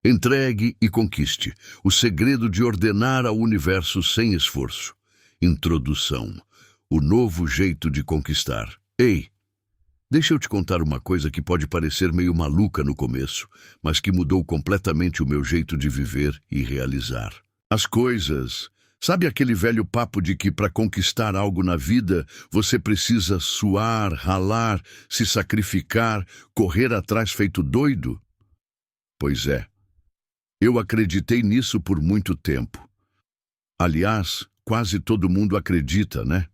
Entregue e conquiste. O segredo de ordenar ao universo sem esforço. Introdução. O novo jeito de conquistar. Ei, deixa eu te contar uma coisa que pode parecer meio maluca no começo, mas que mudou completamente o meu jeito de viver e realizar. As coisas... Sabe aquele velho papo de que para conquistar algo na vida, você precisa suar, ralar, se sacrificar, correr atrás feito doido? Pois é. Eu acreditei nisso por muito tempo. Aliás, quase todo mundo acredita, né?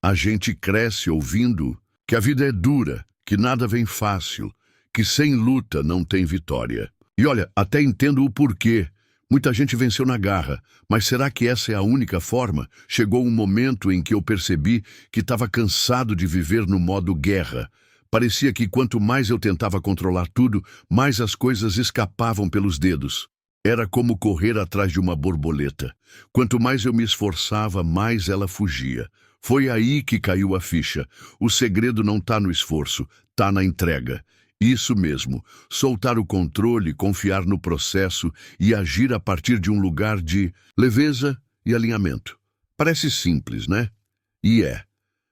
A gente cresce ouvindo que a vida é dura, que nada vem fácil, que sem luta não tem vitória. E olha, até entendo o porquê. Muita gente venceu na garra, mas será que essa é a única forma? Chegou um momento em que eu percebi que estava cansado de viver no modo guerra. Parecia que quanto mais eu tentava controlar tudo, mais as coisas escapavam pelos dedos. Era como correr atrás de uma borboleta. Quanto mais eu me esforçava, mais ela fugia. Foi aí que caiu a ficha. O segredo não está no esforço, está na entrega. Isso mesmo, soltar o controle, confiar no processo e agir a partir de um lugar de leveza e alinhamento. Parece simples, né? E é.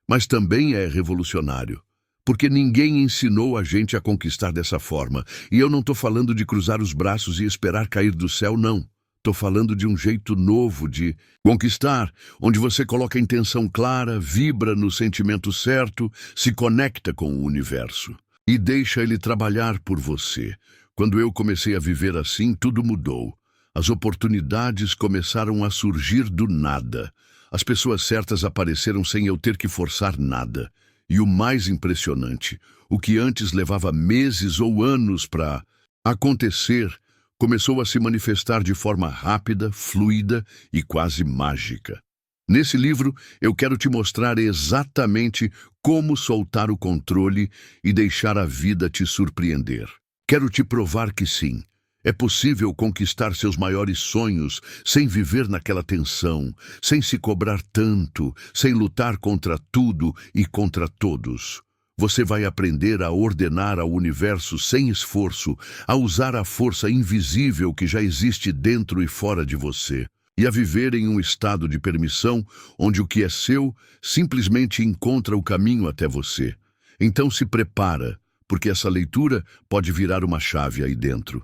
Mas também é revolucionário. Porque ninguém ensinou a gente a conquistar dessa forma. E eu não estou falando de cruzar os braços e esperar cair do céu, não. Estou falando de um jeito novo de conquistar, onde você coloca a intenção clara, vibra no sentimento certo, se conecta com o universo. E deixa ele trabalhar por você. Quando eu comecei a viver assim, tudo mudou. As oportunidades começaram a surgir do nada. As pessoas certas apareceram sem eu ter que forçar nada. E o mais impressionante, o que antes levava meses ou anos para acontecer, começou a se manifestar de forma rápida, fluida e quase mágica. Nesse livro, eu quero te mostrar exatamente como soltar o controle e deixar a vida te surpreender. Quero te provar que sim, é possível conquistar seus maiores sonhos sem viver naquela tensão, sem se cobrar tanto, sem lutar contra tudo e contra todos. Você vai aprender a ordenar ao universo sem esforço, a usar a força invisível que já existe dentro e fora de você. E a viver em um estado de permissão, onde o que é seu simplesmente encontra o caminho até você. Então se prepara, porque essa leitura pode virar uma chave aí dentro.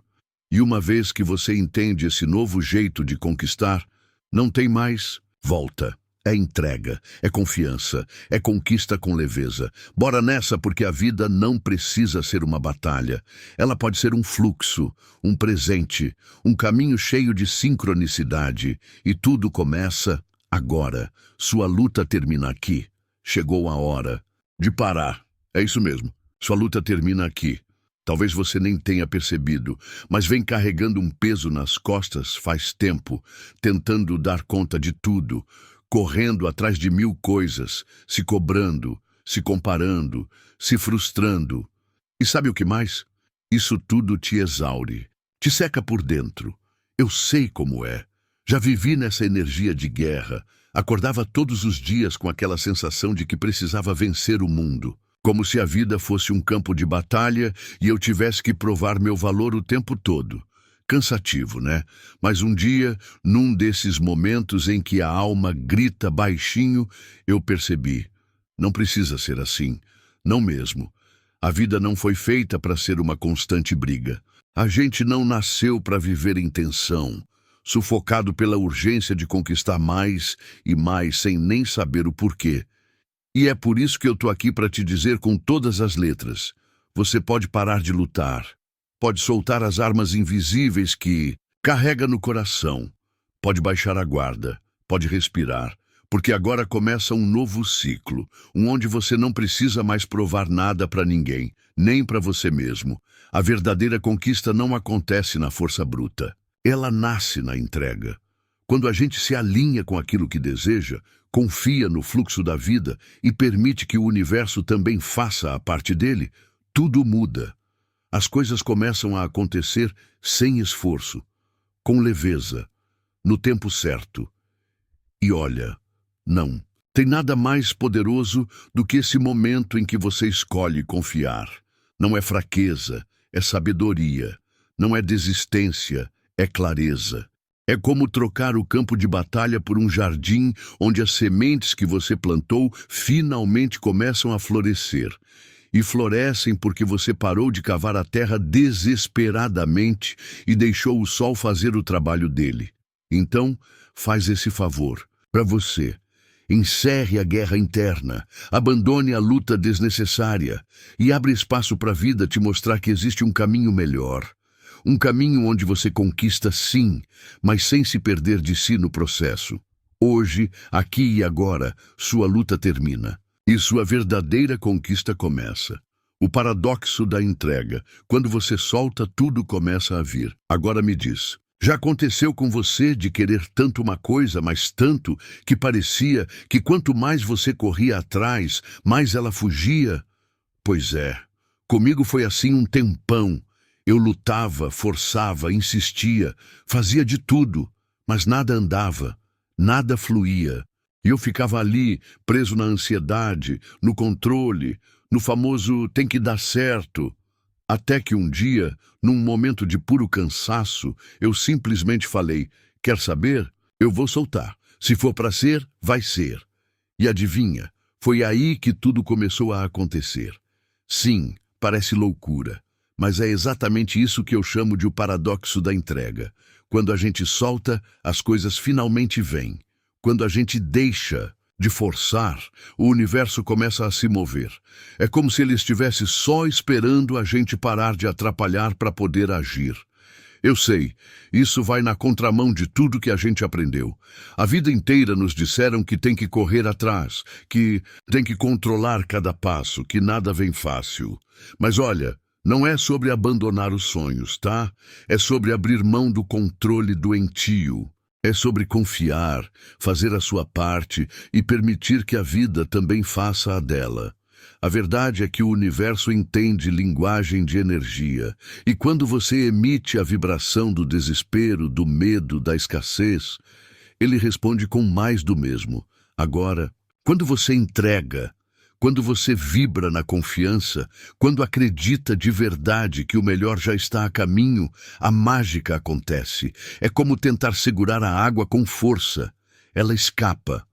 E uma vez que você entende esse novo jeito de conquistar, não tem mais volta. É entrega, é confiança, é conquista com leveza. Bora nessa, porque a vida não precisa ser uma batalha. Ela pode ser um fluxo, um presente, um caminho cheio de sincronicidade. E tudo começa agora. Sua luta termina aqui. Chegou a hora de parar. É isso mesmo. Sua luta termina aqui. Talvez você nem tenha percebido, mas vem carregando um peso nas costas faz tempo, tentando dar conta de tudo, correndo atrás de 1000 coisas, se cobrando, se comparando, se frustrando. E sabe o que mais? Isso tudo te exaure, te seca por dentro. Eu sei como é. Já vivi nessa energia de guerra. Acordava todos os dias com aquela sensação de que precisava vencer o mundo. Como se a vida fosse um campo de batalha e eu tivesse que provar meu valor o tempo todo. Cansativo, né? Mas um dia, num desses momentos em que a alma grita baixinho, eu percebi. Não precisa ser assim. Não mesmo. A vida não foi feita para ser uma constante briga. A gente não nasceu para viver em tensão, sufocado pela urgência de conquistar mais e mais sem nem saber o porquê. E é por isso que eu tô aqui para te dizer com todas as letras. Você pode parar de lutar. Pode soltar as armas invisíveis que carrega no coração. Pode baixar a guarda. Pode respirar. Porque agora começa um novo ciclo, onde você não precisa mais provar nada para ninguém, nem para você mesmo. A verdadeira conquista não acontece na força bruta. Ela nasce na entrega. Quando a gente se alinha com aquilo que deseja, confia no fluxo da vida e permite que o universo também faça a parte dele, tudo muda. As coisas começam a acontecer sem esforço, com leveza, no tempo certo. E olha, não, tem nada mais poderoso do que esse momento em que você escolhe confiar. Não é fraqueza, é sabedoria. não é desistência, é clareza. É como trocar o campo de batalha por um jardim onde as sementes que você plantou finalmente começam a florescer. E florescem porque você parou de cavar a terra desesperadamente e deixou o sol fazer o trabalho dele. Então, faz esse favor para você. Encerre a guerra interna, abandone a luta desnecessária e abre espaço para a vida te mostrar que existe um caminho melhor. Um caminho onde você conquista sim, mas sem se perder de si no processo. Hoje, aqui e agora, sua luta termina. E sua verdadeira conquista começa. O paradoxo da entrega. Quando você solta, tudo começa a vir. Agora me diz, já aconteceu com você de querer tanto uma coisa, mas tanto, que parecia que quanto mais você corria atrás, mais ela fugia? Pois é, comigo foi assim um tempão. Eu lutava, forçava, insistia, fazia de tudo, mas nada andava, nada fluía. E eu ficava ali, preso na ansiedade, no controle, no famoso tem que dar certo. Até que um dia, num momento de puro cansaço, eu simplesmente falei, quer saber? Eu vou soltar. Se for para ser, vai ser. E adivinha, foi aí que tudo começou a acontecer. Sim, parece loucura, mas é exatamente isso que eu chamo de o paradoxo da entrega. Quando a gente solta, as coisas finalmente vêm. Quando a gente deixa de forçar, o universo começa a se mover. É como se ele estivesse só esperando a gente parar de atrapalhar para poder agir. Eu sei, isso vai na contramão de tudo que a gente aprendeu. A vida inteira nos disseram que tem que correr atrás, que tem que controlar cada passo, que nada vem fácil. Mas olha, não é sobre abandonar os sonhos, tá? É sobre abrir mão do controle doentio. É sobre confiar, fazer a sua parte e permitir que a vida também faça a dela. A verdade é que o universo entende linguagem de energia, e quando você emite a vibração do desespero, do medo, da escassez, ele responde com mais do mesmo. Agora, quando você entrega, quando você vibra na confiança, quando acredita de verdade que o melhor já está a caminho, a mágica acontece. É como tentar segurar a água com força. Ela escapa,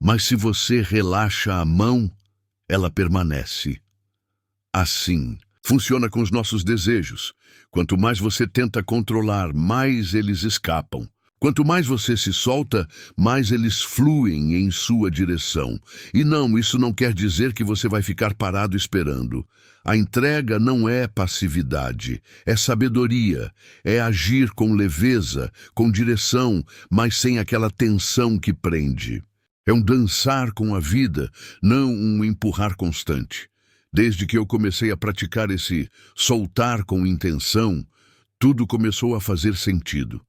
mas se você relaxa a mão, ela permanece. Assim, funciona com os nossos desejos. Quanto mais você tenta controlar, mais eles escapam. Quanto mais você se solta, mais eles fluem em sua direção. E não, isso não quer dizer que você vai ficar parado esperando. A entrega não é passividade, é sabedoria, é agir com leveza, com direção, mas sem aquela tensão que prende. É um dançar com a vida, não um empurrar constante. Desde que eu comecei a praticar esse soltar com intenção, tudo começou a fazer sentido.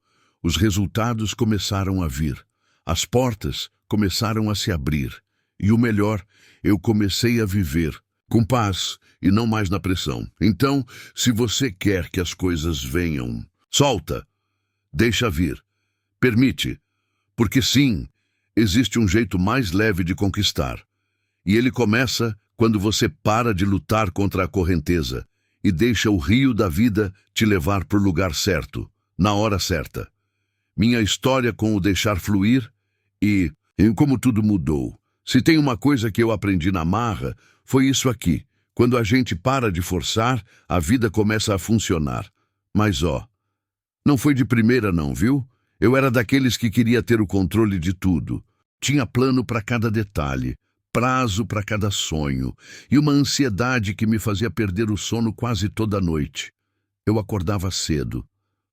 Os resultados começaram a vir, as portas começaram a se abrir, e o melhor, eu comecei a viver com paz e não mais na pressão. Então, se você quer que as coisas venham, solta, deixa vir, permite, porque sim, existe um jeito mais leve de conquistar, e ele começa quando você para de lutar contra a correnteza e deixa o rio da vida te levar para o lugar certo, na hora certa. Minha história com o deixar fluir e em como tudo mudou. Se tem uma coisa que eu aprendi na marra, foi isso aqui. Quando a gente para de forçar, a vida começa a funcionar. Mas não foi de primeira não, viu? Eu era daqueles que queria ter o controle de tudo. Tinha plano para cada detalhe, prazo para cada sonho, e uma ansiedade que me fazia perder o sono quase toda noite. Eu acordava cedo,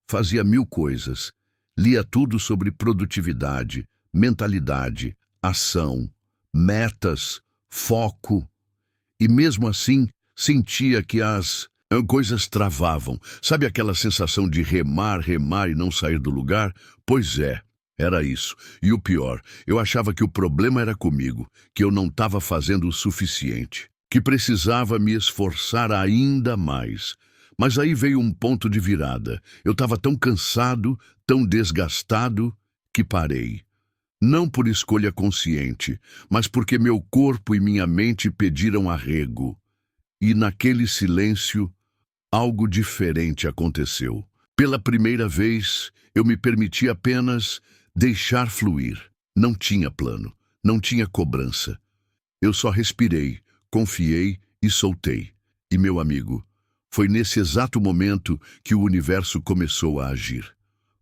fazia 1000 coisas. Lia tudo sobre produtividade, mentalidade, ação, metas, foco. E mesmo assim, sentia que as coisas travavam. Sabe aquela sensação de remar, remar e não sair do lugar? Pois é, era isso. E o pior, eu achava que o problema era comigo, que eu não estava fazendo o suficiente, que precisava me esforçar ainda mais. Mas aí veio um ponto de virada. Eu estava tão cansado, tão desgastado, que parei. Não por escolha consciente, mas porque meu corpo e minha mente pediram arrego. E naquele silêncio, algo diferente aconteceu. Pela primeira vez, eu me permiti apenas deixar fluir. Não tinha plano, não tinha cobrança. Eu só respirei, confiei e soltei. E, meu amigo, foi nesse exato momento que o universo começou a agir.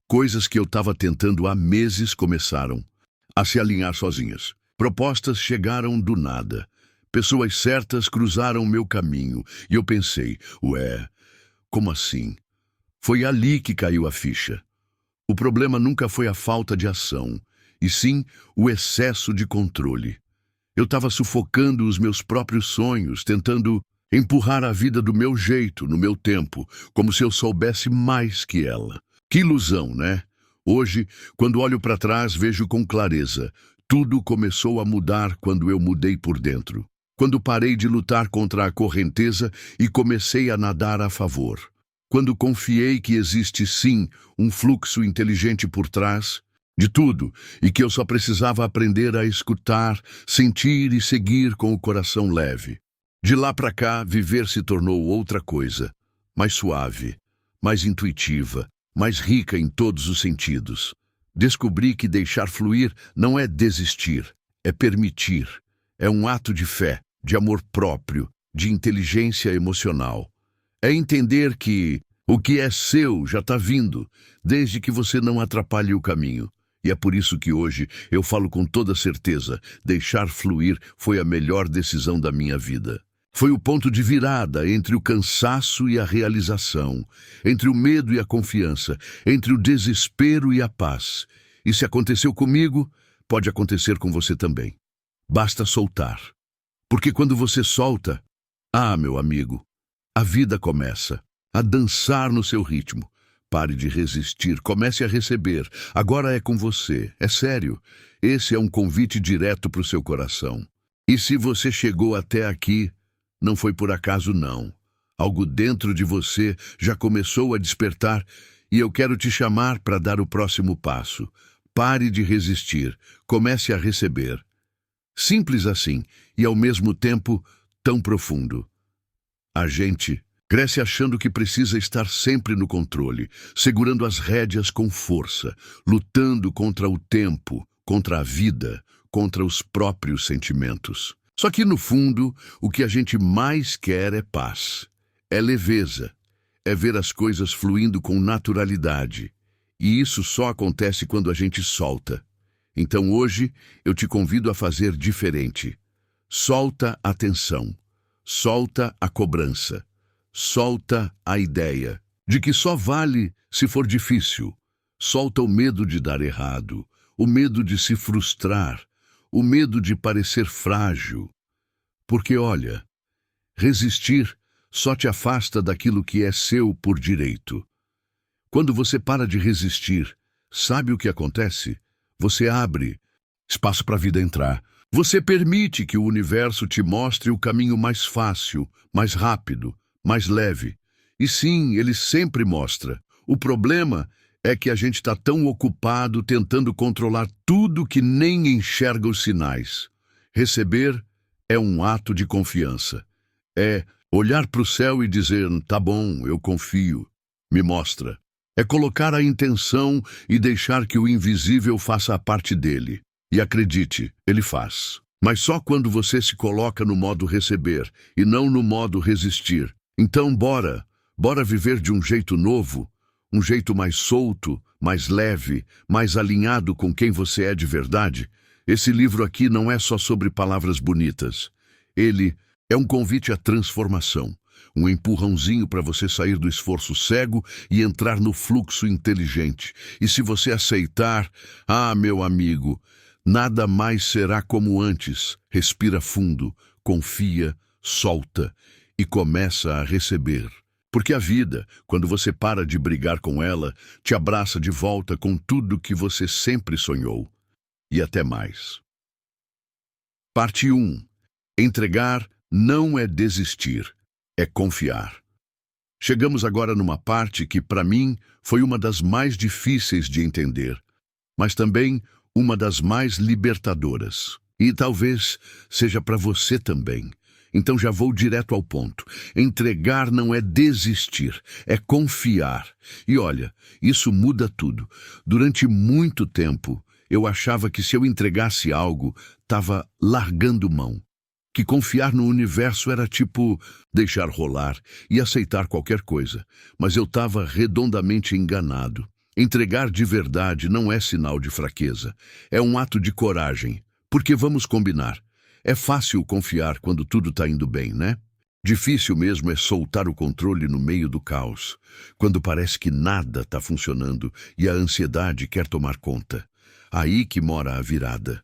Coisas que eu estava tentando há meses começaram a se alinhar sozinhas. Propostas chegaram do nada. Pessoas certas cruzaram meu caminho. E eu pensei, ué, como assim? Foi ali que caiu a ficha. O problema nunca foi a falta de ação, e sim o excesso de controle. Eu estava sufocando os meus próprios sonhos, tentando empurrar a vida do meu jeito, no meu tempo, como se eu soubesse mais que ela. Que ilusão, né? Hoje, quando olho para trás, vejo com clareza. Tudo começou a mudar quando eu mudei por dentro. Quando parei de lutar contra a correnteza e comecei a nadar a favor. Quando confiei que existe sim um fluxo inteligente por trás de tudo e que eu só precisava aprender a escutar, sentir e seguir com o coração leve. De lá para cá, viver se tornou outra coisa, mais suave, mais intuitiva, mais rica em todos os sentidos. Descobri que deixar fluir não é desistir, é permitir. É um ato de fé, de amor próprio, de inteligência emocional. É entender que o que é seu já está vindo, desde que você não atrapalhe o caminho. E é por isso que hoje eu falo com toda certeza, deixar fluir foi a melhor decisão da minha vida. Foi o ponto de virada entre o cansaço e a realização, entre o medo e a confiança, entre o desespero e a paz. E se aconteceu comigo, pode acontecer com você também. Basta soltar. Porque quando você solta, meu amigo, a vida começa a dançar no seu ritmo. Pare de resistir, comece a receber. Agora é com você, é sério. Esse é um convite direto para o seu coração. E se você chegou até aqui, não foi por acaso não. Algo dentro de você já começou a despertar e eu quero te chamar para dar o próximo passo. Pare de resistir, comece a receber. Simples assim e ao mesmo tempo tão profundo. A gente cresce achando que precisa estar sempre no controle, segurando as rédeas com força, lutando contra o tempo, contra a vida, contra os próprios sentimentos. Só que, no fundo, o que a gente mais quer é paz, é leveza, é ver as coisas fluindo com naturalidade. E isso só acontece quando a gente solta. Então hoje eu te convido a fazer diferente. Solta a tensão, solta a cobrança, solta a ideia de que só vale se for difícil. Solta o medo de dar errado, o medo de se frustrar, o medo de parecer frágil. Porque, olha, resistir só te afasta daquilo que é seu por direito. Quando você para de resistir, sabe o que acontece? Você abre espaço para a vida entrar. Você permite que o universo te mostre o caminho mais fácil, mais rápido, mais leve. E sim, ele sempre mostra. O problema é que a gente está tão ocupado tentando controlar tudo que nem enxerga os sinais. Receber é um ato de confiança. É olhar para o céu e dizer, tá bom, eu confio, me mostra. É colocar a intenção e deixar que o invisível faça a parte dele. E acredite, ele faz. Mas só quando você se coloca no modo receber e não no modo resistir. Então bora viver de um jeito novo, um jeito mais solto, mais leve, mais alinhado com quem você é de verdade. Esse livro aqui não é só sobre palavras bonitas. Ele é um convite à transformação, um empurrãozinho para você sair do esforço cego e entrar no fluxo inteligente. E se você aceitar, meu amigo, nada mais será como antes. Respira fundo, confia, solta e começa a receber. Porque a vida, quando você para de brigar com ela, te abraça de volta com tudo que você sempre sonhou. E até mais. Parte 1. Entregar não é desistir, é confiar. Chegamos agora numa parte que, para mim, foi uma das mais difíceis de entender, mas também uma das mais libertadoras. E talvez seja para você também. Então já vou direto ao ponto. Entregar não é desistir, é confiar. E olha, isso muda tudo. Durante muito tempo, eu achava que se eu entregasse algo, estava largando mão. Que confiar no universo era tipo deixar rolar e aceitar qualquer coisa. Mas eu estava redondamente enganado. Entregar de verdade não é sinal de fraqueza. É um ato de coragem. Porque vamos combinar. É fácil confiar quando tudo está indo bem, né? Difícil mesmo é soltar o controle no meio do caos, quando parece que nada está funcionando e a ansiedade quer tomar conta. Aí que mora a virada.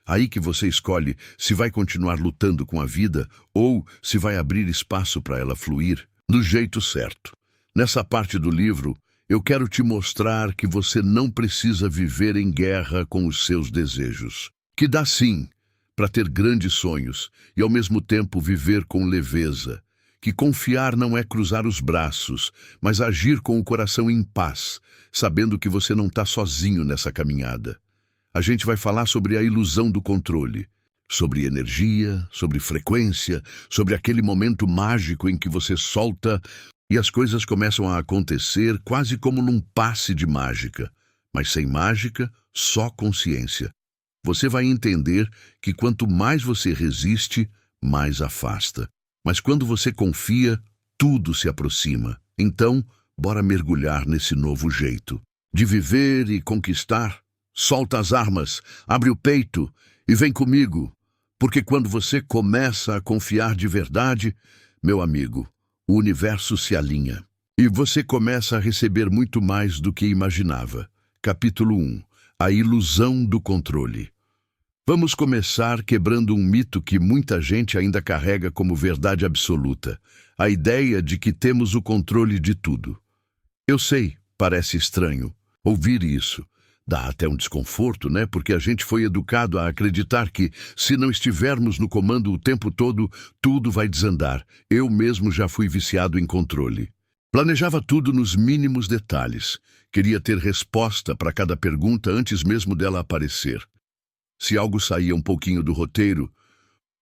Aí que você escolhe se vai continuar lutando com a vida ou se vai abrir espaço para ela fluir do jeito certo. Nessa parte do livro, eu quero te mostrar que você não precisa viver em guerra com os seus desejos. Que dá sim para ter grandes sonhos e ao mesmo tempo viver com leveza. Que confiar não é cruzar os braços, mas agir com o coração em paz, sabendo que você não está sozinho nessa caminhada. A gente vai falar sobre a ilusão do controle, sobre energia, sobre frequência, sobre aquele momento mágico em que você solta e as coisas começam a acontecer quase como num passe de mágica, mas sem mágica, só consciência. Você vai entender que quanto mais você resiste, mais afasta. Mas quando você confia, tudo se aproxima. Então, bora mergulhar nesse novo jeito de viver e conquistar. Solta as armas, abre o peito e vem comigo, porque quando você começa a confiar de verdade, meu amigo, o universo se alinha e você começa a receber muito mais do que imaginava. Capítulo 1. A ilusão do controle. Vamos começar quebrando um mito que muita gente ainda carrega como verdade absoluta, a ideia de que temos o controle de tudo. Eu sei, parece estranho ouvir isso. Dá até um desconforto, né? Porque a gente foi educado a acreditar que, se não estivermos no comando o tempo todo, tudo vai desandar. Eu mesmo já fui viciado em controle. Planejava tudo nos mínimos detalhes. Queria ter resposta para cada pergunta antes mesmo dela aparecer. Se algo saía um pouquinho do roteiro,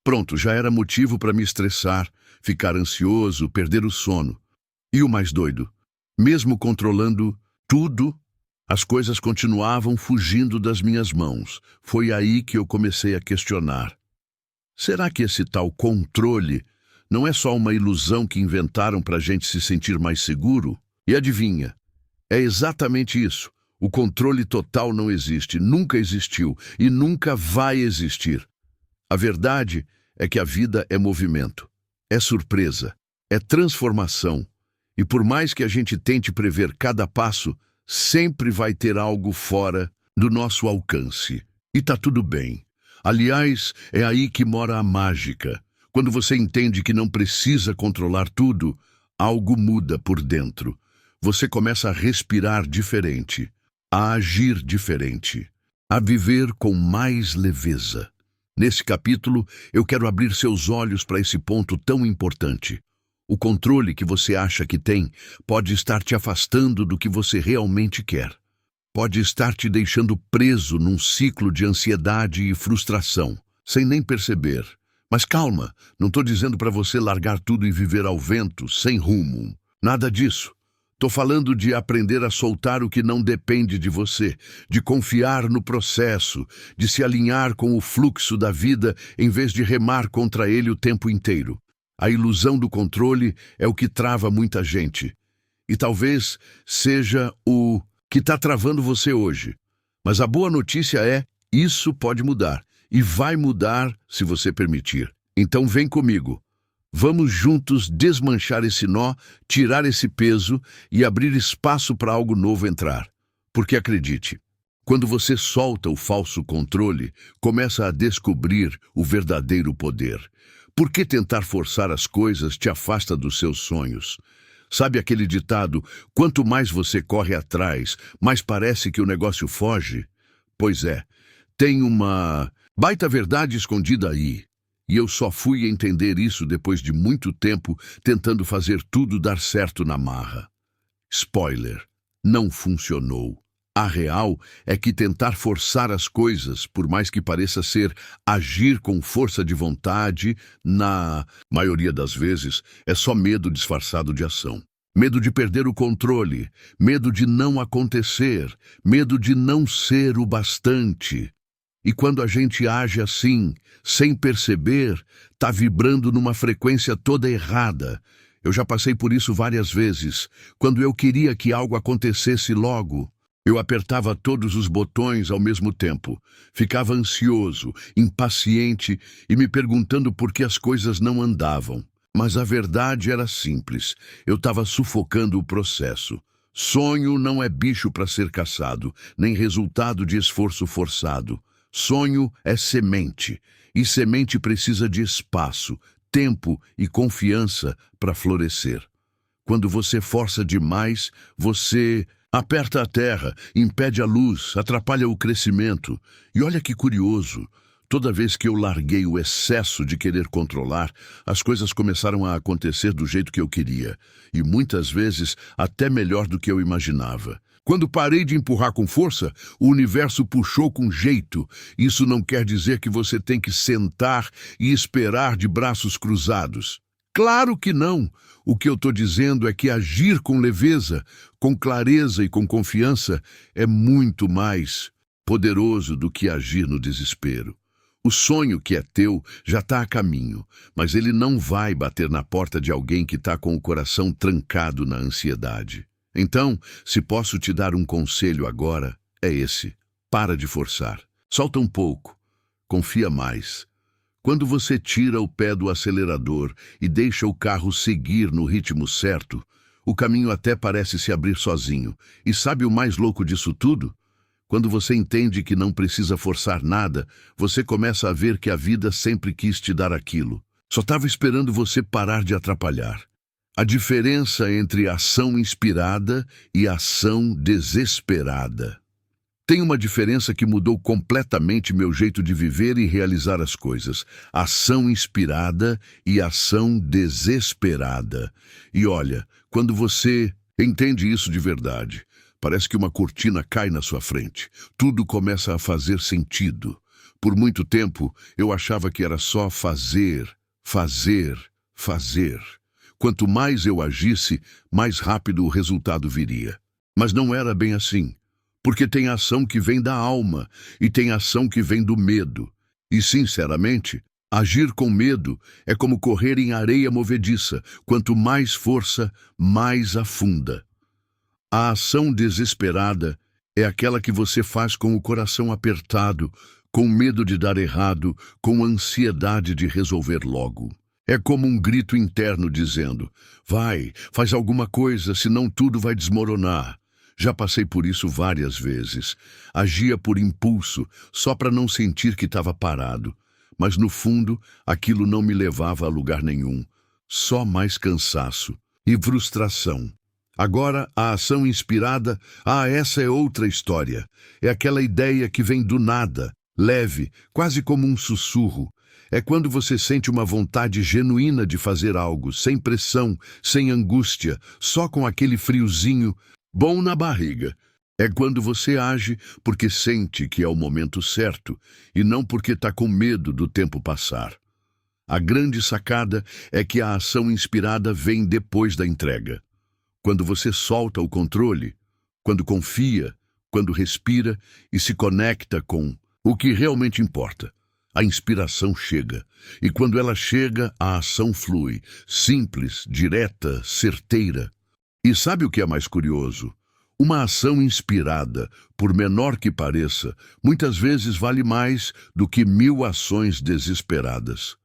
pronto, já era motivo para me estressar, ficar ansioso, perder o sono. E o mais doido, mesmo controlando tudo, as coisas continuavam fugindo das minhas mãos. Foi aí que eu comecei a questionar. Será que esse tal controle não é só uma ilusão que inventaram para a gente se sentir mais seguro? E adivinha, é exatamente isso. O controle total não existe, nunca existiu e nunca vai existir. A verdade é que a vida é movimento, é surpresa, é transformação. E por mais que a gente tente prever cada passo, sempre vai ter algo fora do nosso alcance. E tá tudo bem. Aliás, é aí que mora a mágica. Quando você entende que não precisa controlar tudo, algo muda por dentro. Você começa a respirar diferente, a agir diferente, a viver com mais leveza. Nesse capítulo, eu quero abrir seus olhos para esse ponto tão importante. O controle que você acha que tem pode estar te afastando do que você realmente quer. Pode estar te deixando preso num ciclo de ansiedade e frustração, sem nem perceber. Mas calma, não estou dizendo para você largar tudo e viver ao vento, sem rumo. Nada disso. Estou falando de aprender a soltar o que não depende de você, de confiar no processo, de se alinhar com o fluxo da vida em vez de remar contra ele o tempo inteiro. A ilusão do controle é o que trava muita gente. E talvez seja o que está travando você hoje. Mas a boa notícia é, isso pode mudar. E vai mudar se você permitir. Então vem comigo. Vamos juntos desmanchar esse nó, tirar esse peso e abrir espaço para algo novo entrar. Porque acredite, quando você solta o falso controle, começa a descobrir o verdadeiro poder. Por que tentar forçar as coisas te afasta dos seus sonhos? Sabe aquele ditado, quanto mais você corre atrás, mais parece que o negócio foge? Pois é, tem uma baita verdade escondida aí. E eu só fui entender isso depois de muito tempo tentando fazer tudo dar certo na marra. Spoiler, não funcionou. A real é que tentar forçar as coisas, por mais que pareça ser agir com força de vontade, na maioria das vezes, é só medo disfarçado de ação. Medo de perder o controle, medo de não acontecer, medo de não ser o bastante. E quando a gente age assim, sem perceber, tá vibrando numa frequência toda errada. Eu já passei por isso várias vezes. Quando eu queria que algo acontecesse logo, eu apertava todos os botões ao mesmo tempo. Ficava ansioso, impaciente e me perguntando por que as coisas não andavam. Mas a verdade era simples. Eu estava sufocando o processo. Sonho não é bicho para ser caçado, nem resultado de esforço forçado. Sonho é semente, e semente precisa de espaço, tempo e confiança para florescer. Quando você força demais, você aperta a terra, impede a luz, atrapalha o crescimento. E olha que curioso, toda vez que eu larguei o excesso de querer controlar, as coisas começaram a acontecer do jeito que eu queria, e muitas vezes até melhor do que eu imaginava. Quando parei de empurrar com força, o universo puxou com jeito. Isso não quer dizer que você tem que sentar e esperar de braços cruzados. Claro que não! O que eu estou dizendo é que agir com leveza, com clareza e com confiança é muito mais poderoso do que agir no desespero. O sonho que é teu já está a caminho, mas ele não vai bater na porta de alguém que está com o coração trancado na ansiedade. Então, se posso te dar um conselho agora, é esse. Para de forçar. Solta um pouco. Confia mais. Quando você tira o pé do acelerador e deixa o carro seguir no ritmo certo, o caminho até parece se abrir sozinho. E sabe o mais louco disso tudo? Quando você entende que não precisa forçar nada, você começa a ver que a vida sempre quis te dar aquilo. Só estava esperando você parar de atrapalhar. A diferença entre ação inspirada e ação desesperada. Tem uma diferença que mudou completamente meu jeito de viver e realizar as coisas. Ação inspirada e ação desesperada. E olha, quando você entende isso de verdade, parece que uma cortina cai na sua frente. Tudo começa a fazer sentido. Por muito tempo, eu achava que era só fazer, fazer, fazer. Quanto mais eu agisse, mais rápido o resultado viria. Mas não era bem assim, porque tem ação que vem da alma e tem ação que vem do medo. E, sinceramente, agir com medo é como correr em areia movediça. Quanto mais força, mais afunda. A ação desesperada é aquela que você faz com o coração apertado, com medo de dar errado, com ansiedade de resolver logo. É como um grito interno dizendo, vai, faz alguma coisa, senão tudo vai desmoronar. Já passei por isso várias vezes. Agia por impulso, só para não sentir que estava parado. Mas no fundo, aquilo não me levava a lugar nenhum. Só mais cansaço e frustração. Agora, a ação inspirada, essa é outra história. É aquela ideia que vem do nada, leve, quase como um sussurro. É quando você sente uma vontade genuína de fazer algo, sem pressão, sem angústia, só com aquele friozinho bom na barriga. É quando você age porque sente que é o momento certo e não porque está com medo do tempo passar. A grande sacada é que a ação inspirada vem depois da entrega. Quando você solta o controle, quando confia, quando respira e se conecta com o que realmente importa. A inspiração chega, e quando ela chega, a ação flui, simples, direta, certeira. E sabe o que é mais curioso? Uma ação inspirada, por menor que pareça, muitas vezes vale mais do que 1000 ações desesperadas.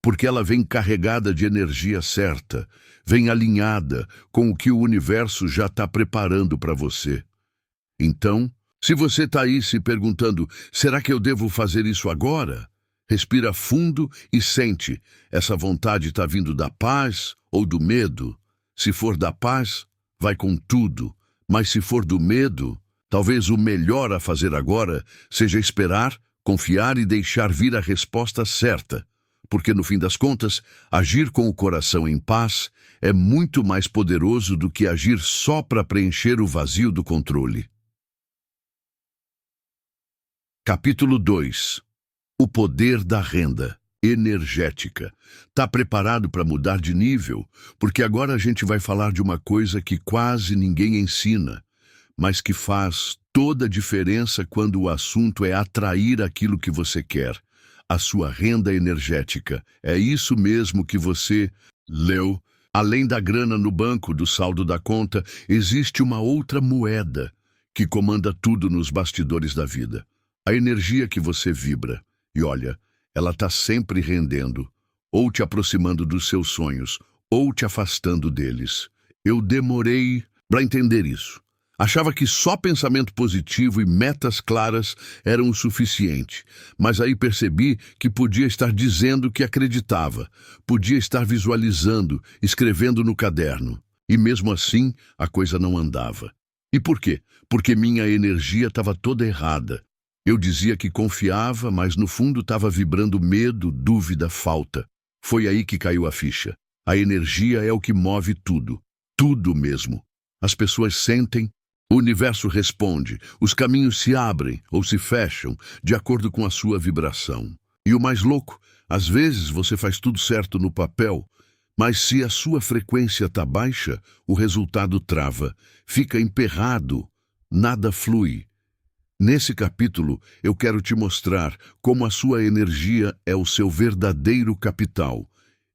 Porque ela vem carregada de energia certa, vem alinhada com o que o universo já está preparando para você. Então, se você está aí se perguntando, será que eu devo fazer isso agora? Respira fundo e sente, essa vontade está vindo da paz ou do medo? Se for da paz, vai com tudo, mas se for do medo, talvez o melhor a fazer agora seja esperar, confiar e deixar vir a resposta certa. Porque no fim das contas, agir com o coração em paz é muito mais poderoso do que agir só para preencher o vazio do controle. Capítulo 2. O poder da renda energética. Tá preparado para mudar de nível? Porque agora a gente vai falar de uma coisa que quase ninguém ensina, mas que faz toda a diferença quando o assunto é atrair aquilo que você quer. A sua renda energética. É isso mesmo que você leu. Além da grana no banco, do saldo da conta, existe uma outra moeda que comanda tudo nos bastidores da vida. A energia que você vibra. E olha, ela está sempre rendendo, ou te aproximando dos seus sonhos, ou te afastando deles. Eu demorei para entender isso. Achava que só pensamento positivo e metas claras eram o suficiente, mas aí percebi que podia estar dizendo que acreditava, podia estar visualizando, escrevendo no caderno, e mesmo assim a coisa não andava. E por quê? Porque minha energia estava toda errada. Eu dizia que confiava, mas no fundo estava vibrando medo, dúvida, falta. Foi aí que caiu a ficha. A energia é o que move tudo. Tudo mesmo. As pessoas sentem, o universo responde, os caminhos se abrem ou se fecham de acordo com a sua vibração. E o mais louco, às vezes você faz tudo certo no papel, mas se a sua frequência está baixa, o resultado trava, fica emperrado, nada flui. Nesse capítulo, eu quero te mostrar como a sua energia é o seu verdadeiro capital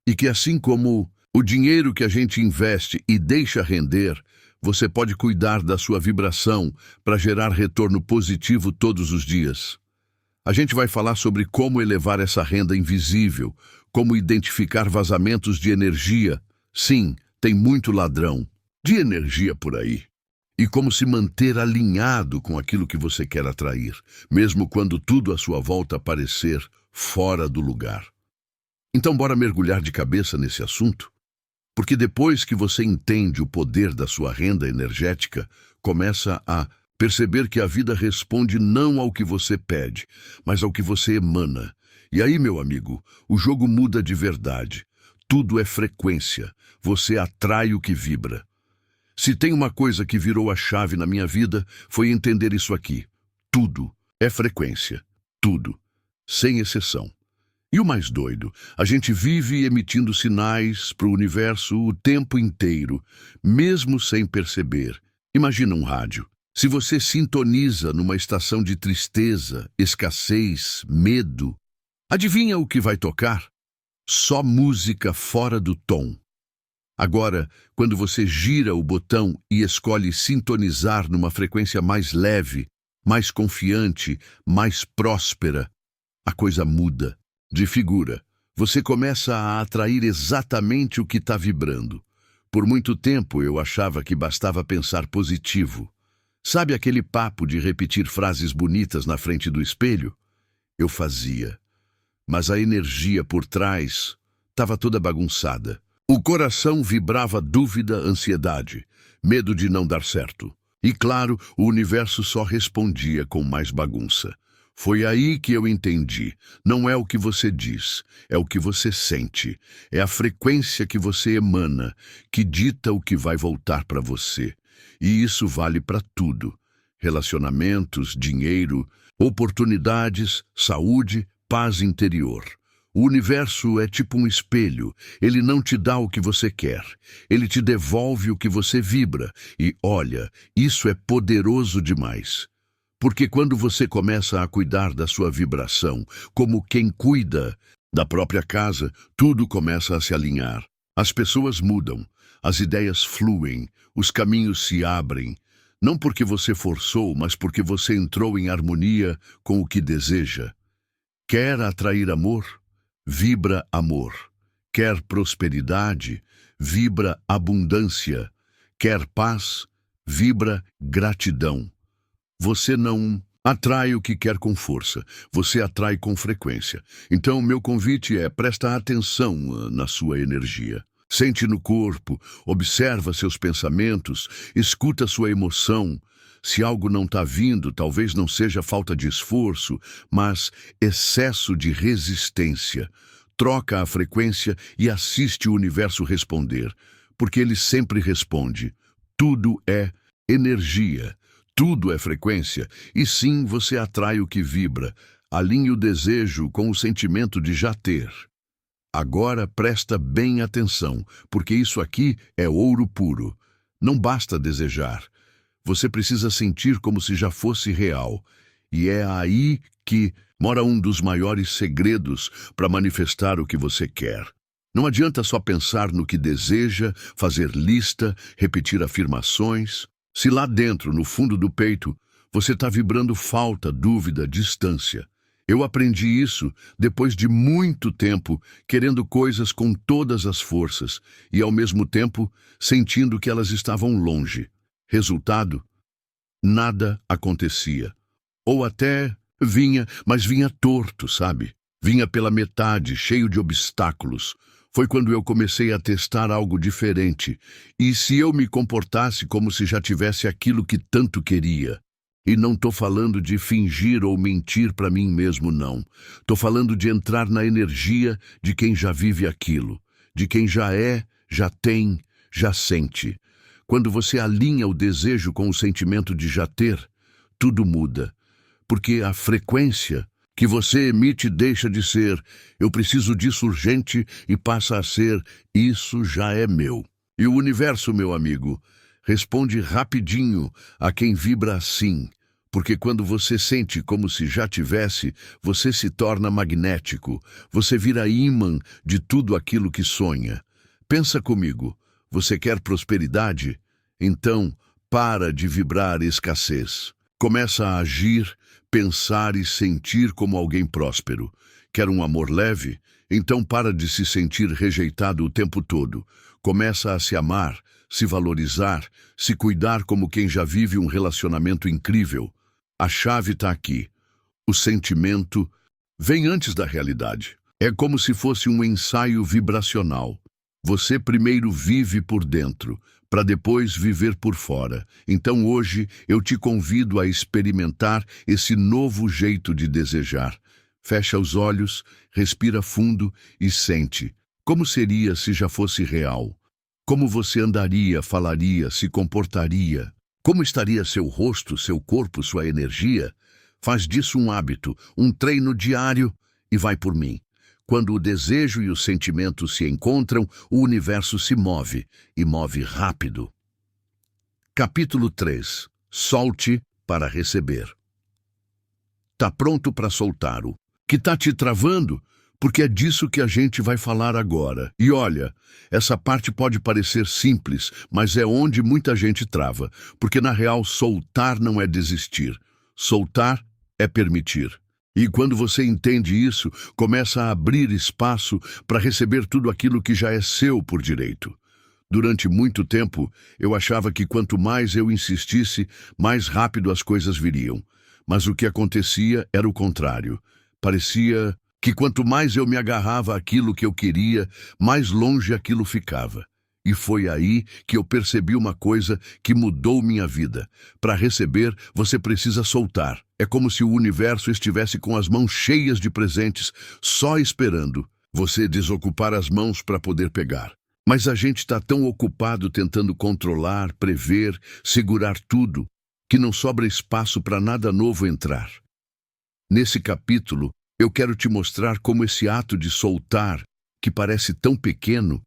e que, assim como o dinheiro que a gente investe e deixa render, você pode cuidar da sua vibração para gerar retorno positivo todos os dias. A gente vai falar sobre como elevar essa renda invisível, como identificar vazamentos de energia. Sim, tem muito ladrão de energia por aí. E como se manter alinhado com aquilo que você quer atrair, mesmo quando tudo à sua volta parecer fora do lugar. Então bora mergulhar de cabeça nesse assunto? Porque depois que você entende o poder da sua renda energética, começa a perceber que a vida responde não ao que você pede, mas ao que você emana. E aí, meu amigo, o jogo muda de verdade. Tudo é frequência. Você atrai o que vibra. Se tem uma coisa que virou a chave na minha vida, foi entender isso aqui. Tudo é frequência. Tudo. Sem exceção. E o mais doido, a gente vive emitindo sinais para o universo o tempo inteiro, mesmo sem perceber. Imagina um rádio. Se você sintoniza numa estação de tristeza, escassez, medo, adivinha o que vai tocar? Só música fora do tom. Agora, quando você gira o botão e escolhe sintonizar numa frequência mais leve, mais confiante, mais próspera, a coisa muda de figura. Você começa a atrair exatamente o que está vibrando. Por muito tempo eu achava que bastava pensar positivo. Sabe aquele papo de repetir frases bonitas na frente do espelho? Eu fazia. Mas a energia por trás estava toda bagunçada. O coração vibrava dúvida, ansiedade, medo de não dar certo. E claro, o universo só respondia com mais bagunça. Foi aí que eu entendi. Não é o que você diz, é o que você sente. É a frequência que você emana, que dita o que vai voltar para você. E isso vale para tudo. Relacionamentos, dinheiro, oportunidades, saúde, paz interior. O universo é tipo um espelho. Ele não te dá o que você quer. Ele te devolve o que você vibra. E olha, isso é poderoso demais. Porque quando você começa a cuidar da sua vibração, como quem cuida da própria casa, tudo começa a se alinhar. As pessoas mudam, as ideias fluem, os caminhos se abrem. Não porque você forçou, mas porque você entrou em harmonia com o que deseja. Quer atrair amor? Vibra amor. Quer prosperidade? Vibra abundância. Quer paz? Vibra gratidão. Você não atrai o que quer com força, você atrai com frequência. Então, meu convite é: presta atenção na sua energia. Sente no corpo, observa seus pensamentos, escuta sua emoção. Se algo não está vindo, talvez não seja falta de esforço, mas excesso de resistência. Troca a frequência e assiste o universo responder, porque ele sempre responde. Tudo é energia. tudo é frequência, e sim você atrai o que vibra. Alinhe o desejo com o sentimento de já ter. Agora presta bem atenção, porque isso aqui é ouro puro. Não basta desejar. Você precisa sentir como se já fosse real. E é aí que mora um dos maiores segredos para manifestar o que você quer. Não adianta só pensar no que deseja, fazer lista, repetir afirmações. Se lá dentro, no fundo do peito, você está vibrando falta, dúvida, distância. Eu aprendi isso depois de muito tempo querendo coisas com todas as forças e, ao mesmo tempo, sentindo que elas estavam longe. Resultado? Nada acontecia. Ou até vinha, mas vinha torto, sabe? Vinha pela metade, cheio de obstáculos. Foi quando eu comecei a testar algo diferente. E se eu me comportasse como se já tivesse aquilo que tanto queria? E não estou falando de fingir ou mentir para mim mesmo, não. Estou falando de entrar na energia de quem já vive aquilo, de quem já é, já tem, já sente. Quando você alinha o desejo com o sentimento de já ter, tudo muda. Porque a frequência que você emite deixa de ser "eu preciso disso urgente" e passa a ser "isso já é meu". E o universo, meu amigo, responde rapidinho a quem vibra assim, porque quando você sente como se já tivesse, você se torna magnético, você vira ímã de tudo aquilo que sonha. Pensa comigo, você quer prosperidade? Então, para de vibrar escassez. Começa a agir, pensar e sentir como alguém próspero. Quer um amor leve? Então para de se sentir rejeitado o tempo todo. Começa a se amar, se valorizar, se cuidar como quem já vive um relacionamento incrível. A chave está aqui. O sentimento vem antes da realidade. É como se fosse um ensaio vibracional. Você primeiro vive por dentro, para depois viver por fora. Então hoje eu te convido a experimentar esse novo jeito de desejar. Fecha os olhos, respira fundo e sente. Como seria se já fosse real? Como você andaria, falaria, se comportaria? Como estaria seu rosto, seu corpo, sua energia? Faz disso um hábito, um treino diário e vai por mim. Quando o desejo e o sentimento se encontram, o universo se move, e move rápido. Capítulo 3. Solte para receber. Tá pronto para soltar o que tá te travando? Porque é disso que a gente vai falar agora. E olha, essa parte pode parecer simples, mas é onde muita gente trava, porque na real soltar não é desistir. Soltar é permitir. E quando você entende isso, começa a abrir espaço para receber tudo aquilo que já é seu por direito. Durante muito tempo, eu achava que quanto mais eu insistisse, mais rápido as coisas viriam. Mas o que acontecia era o contrário. Parecia que quanto mais eu me agarrava àquilo que eu queria, mais longe aquilo ficava. E foi aí que eu percebi uma coisa que mudou minha vida. Para receber, você precisa soltar. É como se o universo estivesse com as mãos cheias de presentes, só esperando você desocupar as mãos para poder pegar. Mas a gente está tão ocupado tentando controlar, prever, segurar tudo, que não sobra espaço para nada novo entrar. Nesse capítulo, eu quero te mostrar como esse ato de soltar, que parece tão pequeno,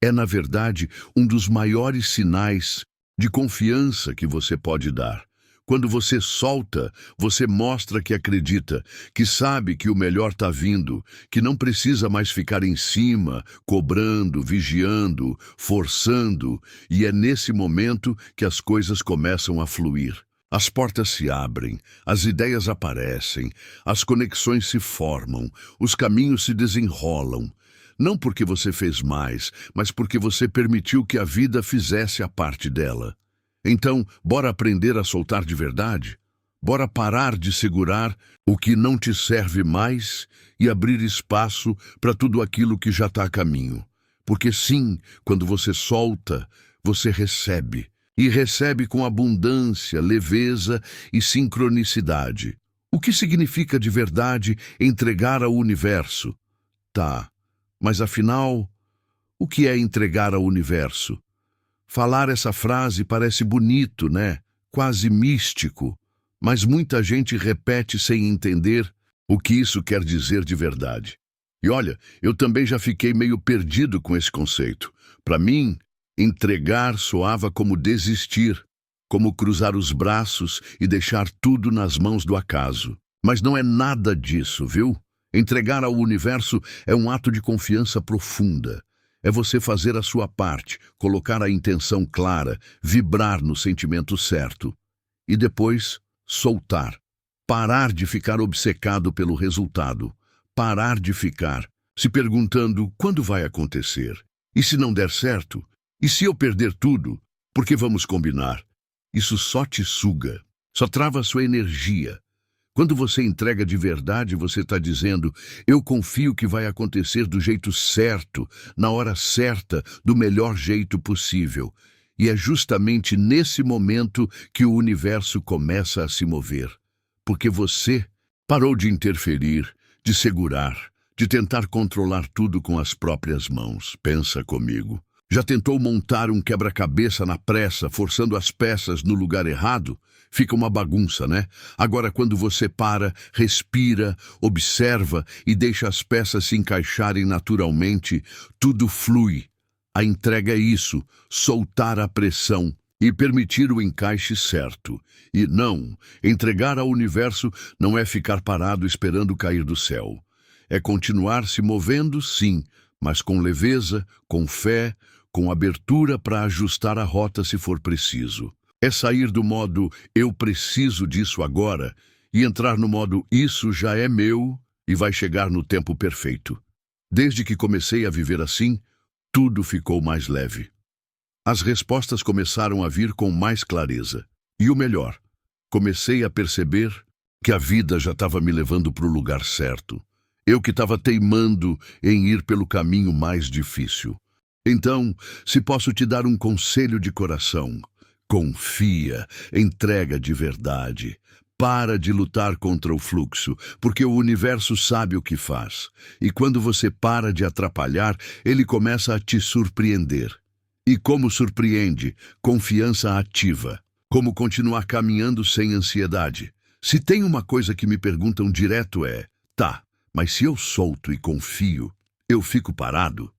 é, na verdade, um dos maiores sinais de confiança que você pode dar. Quando você solta, você mostra que acredita, que sabe que o melhor está vindo, que não precisa mais ficar em cima, cobrando, vigiando, forçando, e é nesse momento que as coisas começam a fluir. As portas se abrem, as ideias aparecem, as conexões se formam, os caminhos se desenrolam. Não porque você fez mais, mas porque você permitiu que a vida fizesse a parte dela. Então, bora aprender a soltar de verdade? Bora parar de segurar o que não te serve mais e abrir espaço para tudo aquilo que já está a caminho. Porque sim, quando você solta, você recebe. E recebe com abundância, leveza e sincronicidade. O que significa de verdade entregar ao universo? Tá. Mas afinal, o que é entregar ao universo? Falar essa frase parece bonito, né? quase místico, mas muita gente repete sem entender o que isso quer dizer de verdade. E olha, eu também já fiquei meio perdido com esse conceito. Para mim, entregar soava como desistir, como cruzar os braços e deixar tudo nas mãos do acaso. Mas não é nada disso, viu? Entregar ao universo é um ato de confiança profunda. É você fazer a sua parte, colocar a intenção clara, vibrar no sentimento certo. E depois, soltar. Parar de ficar obcecado pelo resultado. Parar de ficar se perguntando quando vai acontecer. E se não der certo? E se eu perder tudo? Porque vamos combinar. Isso só te suga, só trava a sua energia. Quando você entrega de verdade, você está dizendo: eu confio que vai acontecer do jeito certo, na hora certa, do melhor jeito possível. E é justamente nesse momento que o universo começa a se mover. Porque você parou de interferir, de segurar, de tentar controlar tudo com as próprias mãos. Pensa comigo. Já tentou montar um quebra-cabeça na pressa, forçando as peças no lugar errado? Fica uma bagunça, né? Agora, quando você para, respira, observa e deixa as peças se encaixarem naturalmente, tudo flui. A entrega é isso, soltar a pressão e permitir o encaixe certo. E não, entregar ao universo não é ficar parado esperando cair do céu. É continuar se movendo, sim, mas com leveza, com fé, com abertura para ajustar a rota se for preciso. É sair do modo eu preciso disso agora e entrar no modo isso já é meu e vai chegar no tempo perfeito. Desde que comecei a viver assim, tudo ficou mais leve. As respostas começaram a vir com mais clareza. E o melhor, comecei a perceber que a vida já estava me levando para o lugar certo. Eu que estava teimando em ir pelo caminho mais difícil. Então, se posso te dar um conselho de coração, confia, entrega de verdade. Para de lutar contra o fluxo, porque o universo sabe o que faz. E quando você para de atrapalhar, ele começa a te surpreender. E como surpreende? Confiança ativa. Como continuar caminhando sem ansiedade? Se tem uma coisa que me perguntam direto é: tá, mas se eu solto e confio, eu fico parado?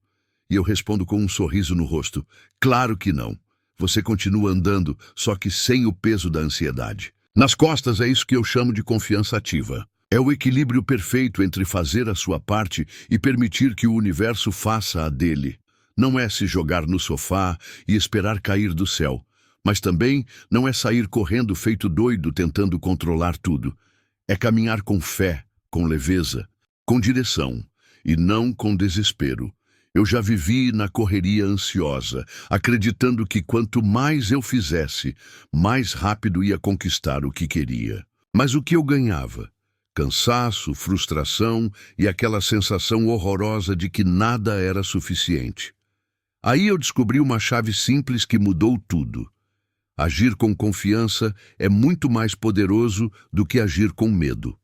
E eu respondo com um sorriso no rosto: claro que não. Você continua andando, só que sem o peso da ansiedade. Nas costas é isso que eu chamo de confiança ativa. É o equilíbrio perfeito entre fazer a sua parte e permitir que o universo faça a dele. Não é se jogar no sofá e esperar cair do céu, mas também não é sair correndo feito doido tentando controlar tudo. É caminhar com fé, com leveza, com direção e não com desespero. Eu já vivi na correria ansiosa, acreditando que quanto mais eu fizesse, mais rápido ia conquistar o que queria. Mas o que eu ganhava? Cansaço, frustração e aquela sensação horrorosa de que nada era suficiente. Aí eu descobri uma chave simples que mudou tudo. Agir com confiança é muito mais poderoso do que agir com medo.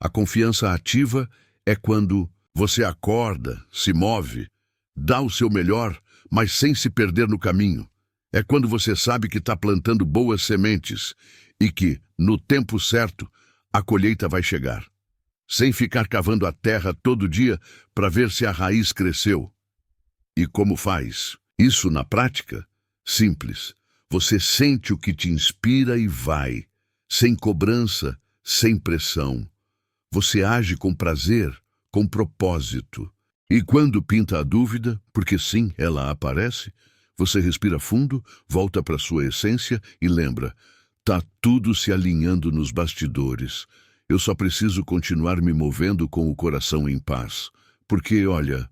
A confiança ativa é quando você acorda, se move, dá o seu melhor, mas sem se perder no caminho. É quando você sabe que está plantando boas sementes e que, no tempo certo, a colheita vai chegar. Sem ficar cavando a terra todo dia para ver se a raiz cresceu. E como faz? Isso na prática? Simples. Você sente o que te inspira e vai. Sem cobrança, sem pressão. Você age com prazer, com propósito. E quando pinta a dúvida, porque sim, ela aparece, você respira fundo, volta para sua essência e lembra: tá tudo se alinhando nos bastidores. Eu só preciso continuar me movendo com o coração em paz. Porque, olha,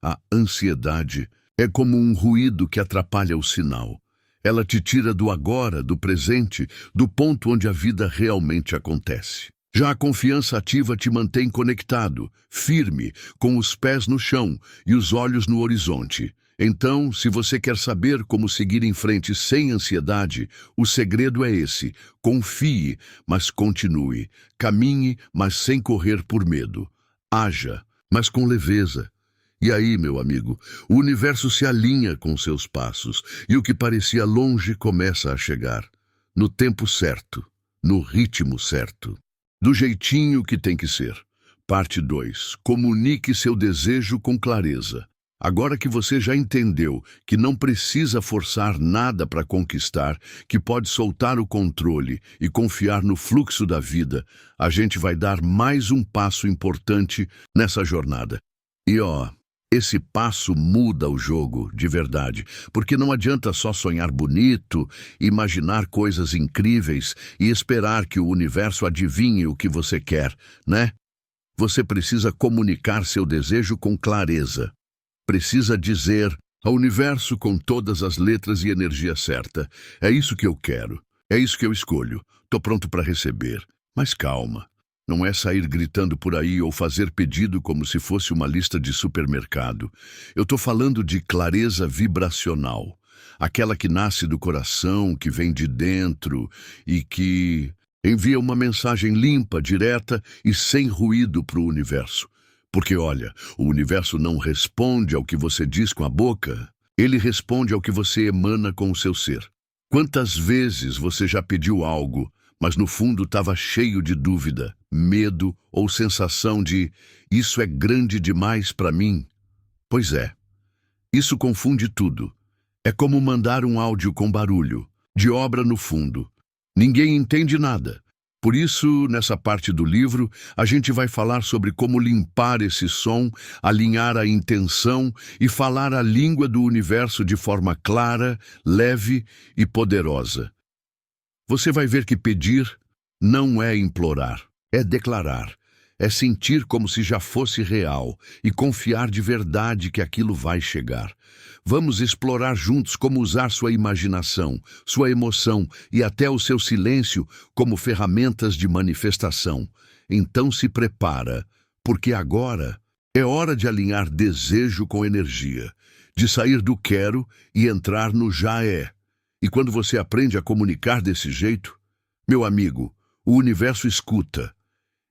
a ansiedade é como um ruído que atrapalha o sinal. Ela te tira do agora, do presente, do ponto onde a vida realmente acontece. Já a confiança ativa te mantém conectado, firme, com os pés no chão e os olhos no horizonte. Então, se você quer saber como seguir em frente sem ansiedade, o segredo é esse: confie, mas continue. Caminhe, mas sem correr por medo. Haja, mas com leveza. E aí, meu amigo, o universo se alinha com seus passos e o que parecia longe começa a chegar. no tempo certo, no ritmo certo, do jeitinho que tem que ser. Parte 2. Comunique seu desejo com clareza. Agora que você já entendeu que não precisa forçar nada para conquistar, que pode soltar o controle e confiar no fluxo da vida, a gente vai dar mais um passo importante nessa jornada. E esse passo muda o jogo, de verdade, porque não adianta só sonhar bonito, imaginar coisas incríveis e esperar que o universo adivinhe o que você quer, né? Você precisa comunicar seu desejo com clareza. Precisa dizer ao universo com todas as letras e energia certa: é isso que eu quero, é isso que eu escolho, estou pronto para receber. Mas calma, não é sair gritando por aí ou fazer pedido como se fosse uma lista de supermercado. Eu estou falando de clareza vibracional, aquela que nasce do coração, que vem de dentro e que envia uma mensagem limpa, direta e sem ruído para o universo. Porque, olha, o universo não responde ao que você diz com a boca, ele responde ao que você emana com o seu ser. Quantas vezes você já pediu algo, mas no fundo estava cheio de dúvida, medo ou sensação de isso é grande demais para mim? Pois é, isso confunde tudo. É como mandar um áudio com barulho, de obra no fundo. Ninguém entende nada. Por isso, nessa parte do livro, a gente vai falar sobre como limpar esse som, alinhar a intenção e falar a língua do universo de forma clara, leve e poderosa. Você vai ver que pedir não é implorar, é declarar, é sentir como se já fosse real e confiar de verdade que aquilo vai chegar. Vamos explorar juntos como usar sua imaginação, sua emoção e até o seu silêncio como ferramentas de manifestação. Então se prepara, porque agora é hora de alinhar desejo com energia, de sair do quero e entrar no já é. E quando você aprende a comunicar desse jeito, meu amigo, o universo escuta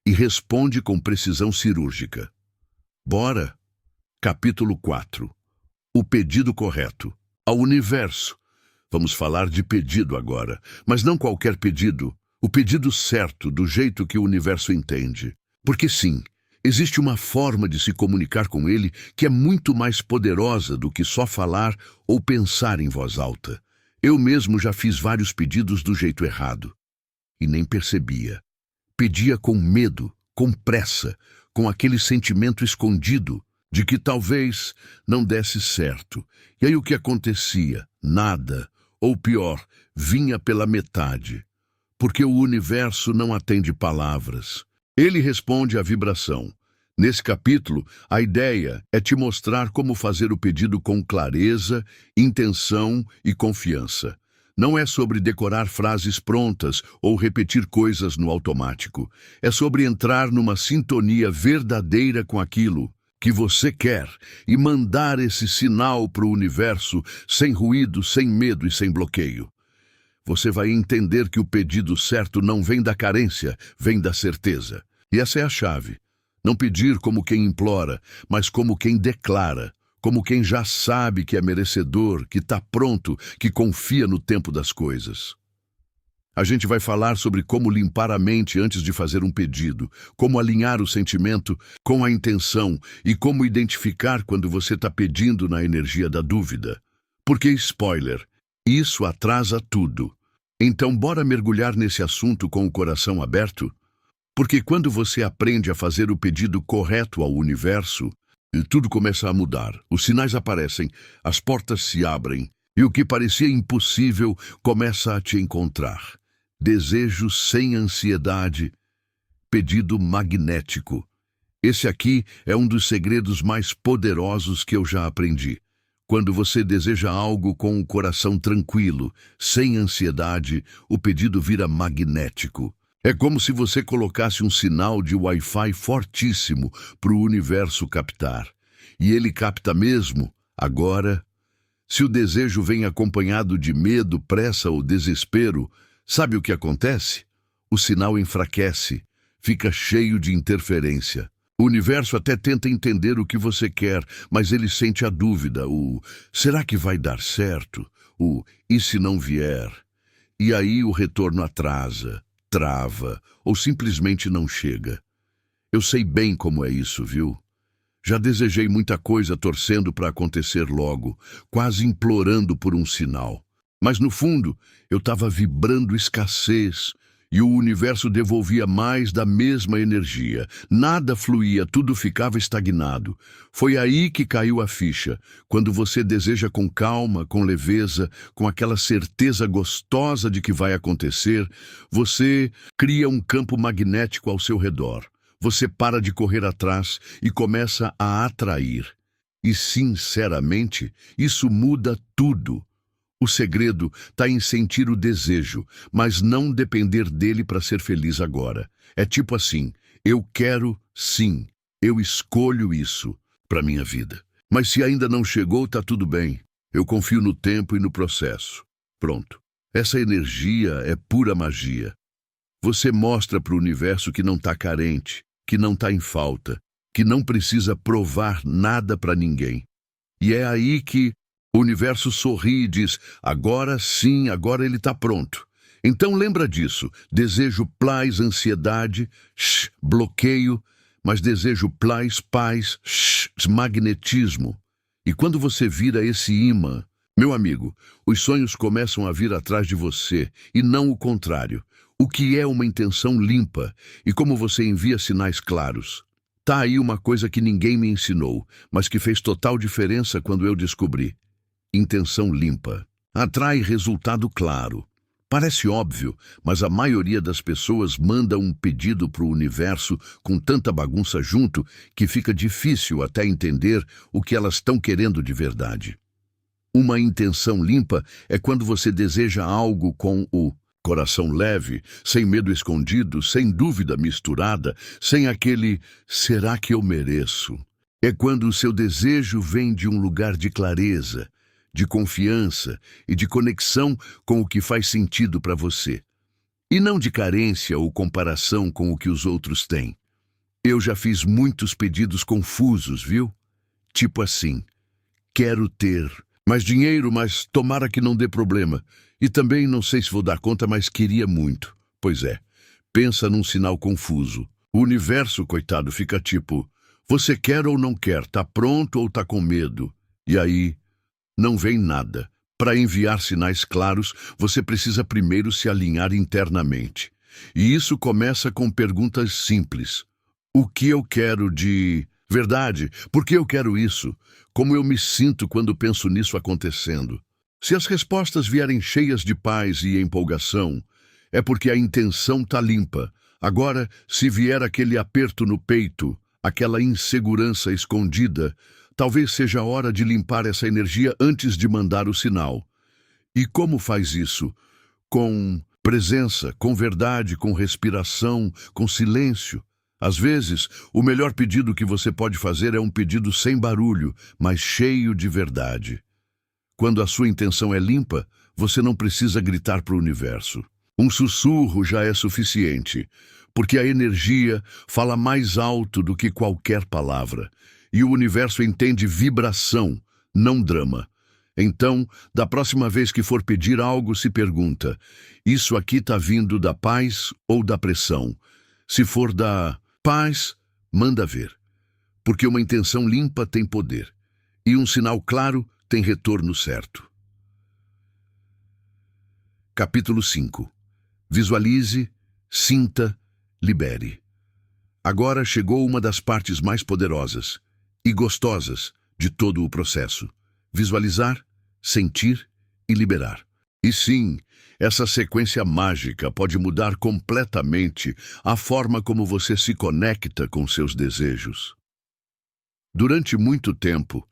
e responde com precisão cirúrgica. Bora? Capítulo 4. O pedido correto. Ao universo. Vamos falar de pedido agora, mas não qualquer pedido. O pedido certo, do jeito que o universo entende. Porque sim, existe uma forma de se comunicar com ele que é muito mais poderosa do que só falar ou pensar em voz alta. Eu mesmo já fiz vários pedidos do jeito errado. E nem percebia. Pedia com medo, com pressa, com aquele sentimento escondido de que talvez não desse certo. E aí o que acontecia? Nada. Ou pior, vinha pela metade. Porque o universo não atende palavras. Ele responde à vibração. Nesse capítulo, a ideia é te mostrar como fazer o pedido com clareza, intenção e confiança. Não é sobre decorar frases prontas ou repetir coisas no automático. É sobre entrar numa sintonia verdadeira com aquilo que você quer e mandar esse sinal para o universo sem ruído, sem medo e sem bloqueio. Você vai entender que o pedido certo não vem da carência, vem da certeza. E essa é a chave. Não pedir como quem implora, mas como quem declara, como quem já sabe que é merecedor, que está pronto, que confia no tempo das coisas. A gente vai falar sobre como limpar a mente antes de fazer um pedido, como alinhar o sentimento com a intenção e como identificar quando você está pedindo na energia da dúvida. Porque, spoiler, isso atrasa tudo. Então, bora mergulhar nesse assunto com o coração aberto? Porque quando você aprende a fazer o pedido correto ao universo, tudo começa a mudar. Os sinais aparecem, as portas se abrem e o que parecia impossível começa a te encontrar. Desejo sem ansiedade, pedido magnético. Esse aqui é um dos segredos mais poderosos que eu já aprendi. Quando você deseja algo com o coração tranquilo, sem ansiedade, o pedido vira magnético. É como se você colocasse um sinal de Wi-Fi fortíssimo para o universo captar. E ele capta mesmo, agora. Se o desejo vem acompanhado de medo, pressa ou desespero, sabe o que acontece? O sinal enfraquece, fica cheio de interferência. O universo até tenta entender o que você quer, mas ele sente a dúvida, será que vai dar certo? E se não vier? E aí o retorno atrasa, trava ou simplesmente não chega. Eu sei bem como é isso, viu? Já desejei muita coisa torcendo para acontecer logo, quase implorando por um sinal. Mas no fundo, eu estava vibrando escassez e o universo devolvia mais da mesma energia. Nada fluía, tudo ficava estagnado. Foi aí que caiu a ficha, quando você deseja com calma, com leveza, com aquela certeza gostosa de que vai acontecer, você cria um campo magnético ao seu redor. Você para de correr atrás e começa a atrair. E, sinceramente, isso muda tudo. O segredo está em sentir o desejo, mas não depender dele para ser feliz agora. É tipo assim, eu quero sim, eu escolho isso para minha vida. Mas se ainda não chegou, tá tudo bem. Eu confio no tempo e no processo. Pronto. Essa energia é pura magia. Você mostra para o universo que não está carente, que não está em falta, que não precisa provar nada para ninguém. E é aí que o universo sorri e diz, agora sim, agora ele está pronto. Então lembra disso, desejo plais, ansiedade, bloqueio, mas desejo plais, paz, magnetismo. E quando você vira esse imã, meu amigo, os sonhos começam a vir atrás de você, e não o contrário. O que é uma intenção limpa e como você envia sinais claros? Tá aí uma coisa que ninguém me ensinou, mas que fez total diferença quando eu descobri. Intenção limpa. Atrai resultado claro. Parece óbvio, mas a maioria das pessoas manda um pedido para o universo com tanta bagunça junto que fica difícil até entender o que elas estão querendo de verdade. Uma intenção limpa é quando você deseja algo com o coração leve, sem medo escondido, sem dúvida misturada, sem aquele será que eu mereço? É quando o seu desejo vem de um lugar de clareza, de confiança e de conexão com o que faz sentido para você. E não de carência ou comparação com o que os outros têm. Eu já fiz muitos pedidos confusos, viu? Tipo assim, quero ter mais dinheiro, mas tomara que não dê problema. E também não sei se vou dar conta, mas queria muito. Pois é, pensa num sinal confuso. O universo, coitado, fica tipo, você quer ou não quer, tá pronto ou tá com medo? E aí, não vem nada. Para enviar sinais claros, você precisa primeiro se alinhar internamente. E isso começa com perguntas simples. O que eu quero de verdade? Por que eu quero isso? Como eu me sinto quando penso nisso acontecendo? Se as respostas vierem cheias de paz e empolgação, é porque a intenção está limpa. Agora, se vier aquele aperto no peito, aquela insegurança escondida, talvez seja a hora de limpar essa energia antes de mandar o sinal. E como faz isso? Com presença, com verdade, com respiração, com silêncio. Às vezes, o melhor pedido que você pode fazer é um pedido sem barulho, mas cheio de verdade. Quando a sua intenção é limpa, você não precisa gritar para o universo. Um sussurro já é suficiente, porque a energia fala mais alto do que qualquer palavra, e o universo entende vibração, não drama. Então, da próxima vez que for pedir algo, se pergunta, isso aqui está vindo da paz ou da pressão? Se for da paz, manda ver, porque uma intenção limpa tem poder, e um sinal claro tem retorno certo. Capítulo 5. Visualize, sinta, libere. Agora chegou uma das partes mais poderosas e gostosas de todo o processo. Visualizar, sentir e liberar. E sim, essa sequência mágica pode mudar completamente a forma como você se conecta com seus desejos. Durante muito tempo,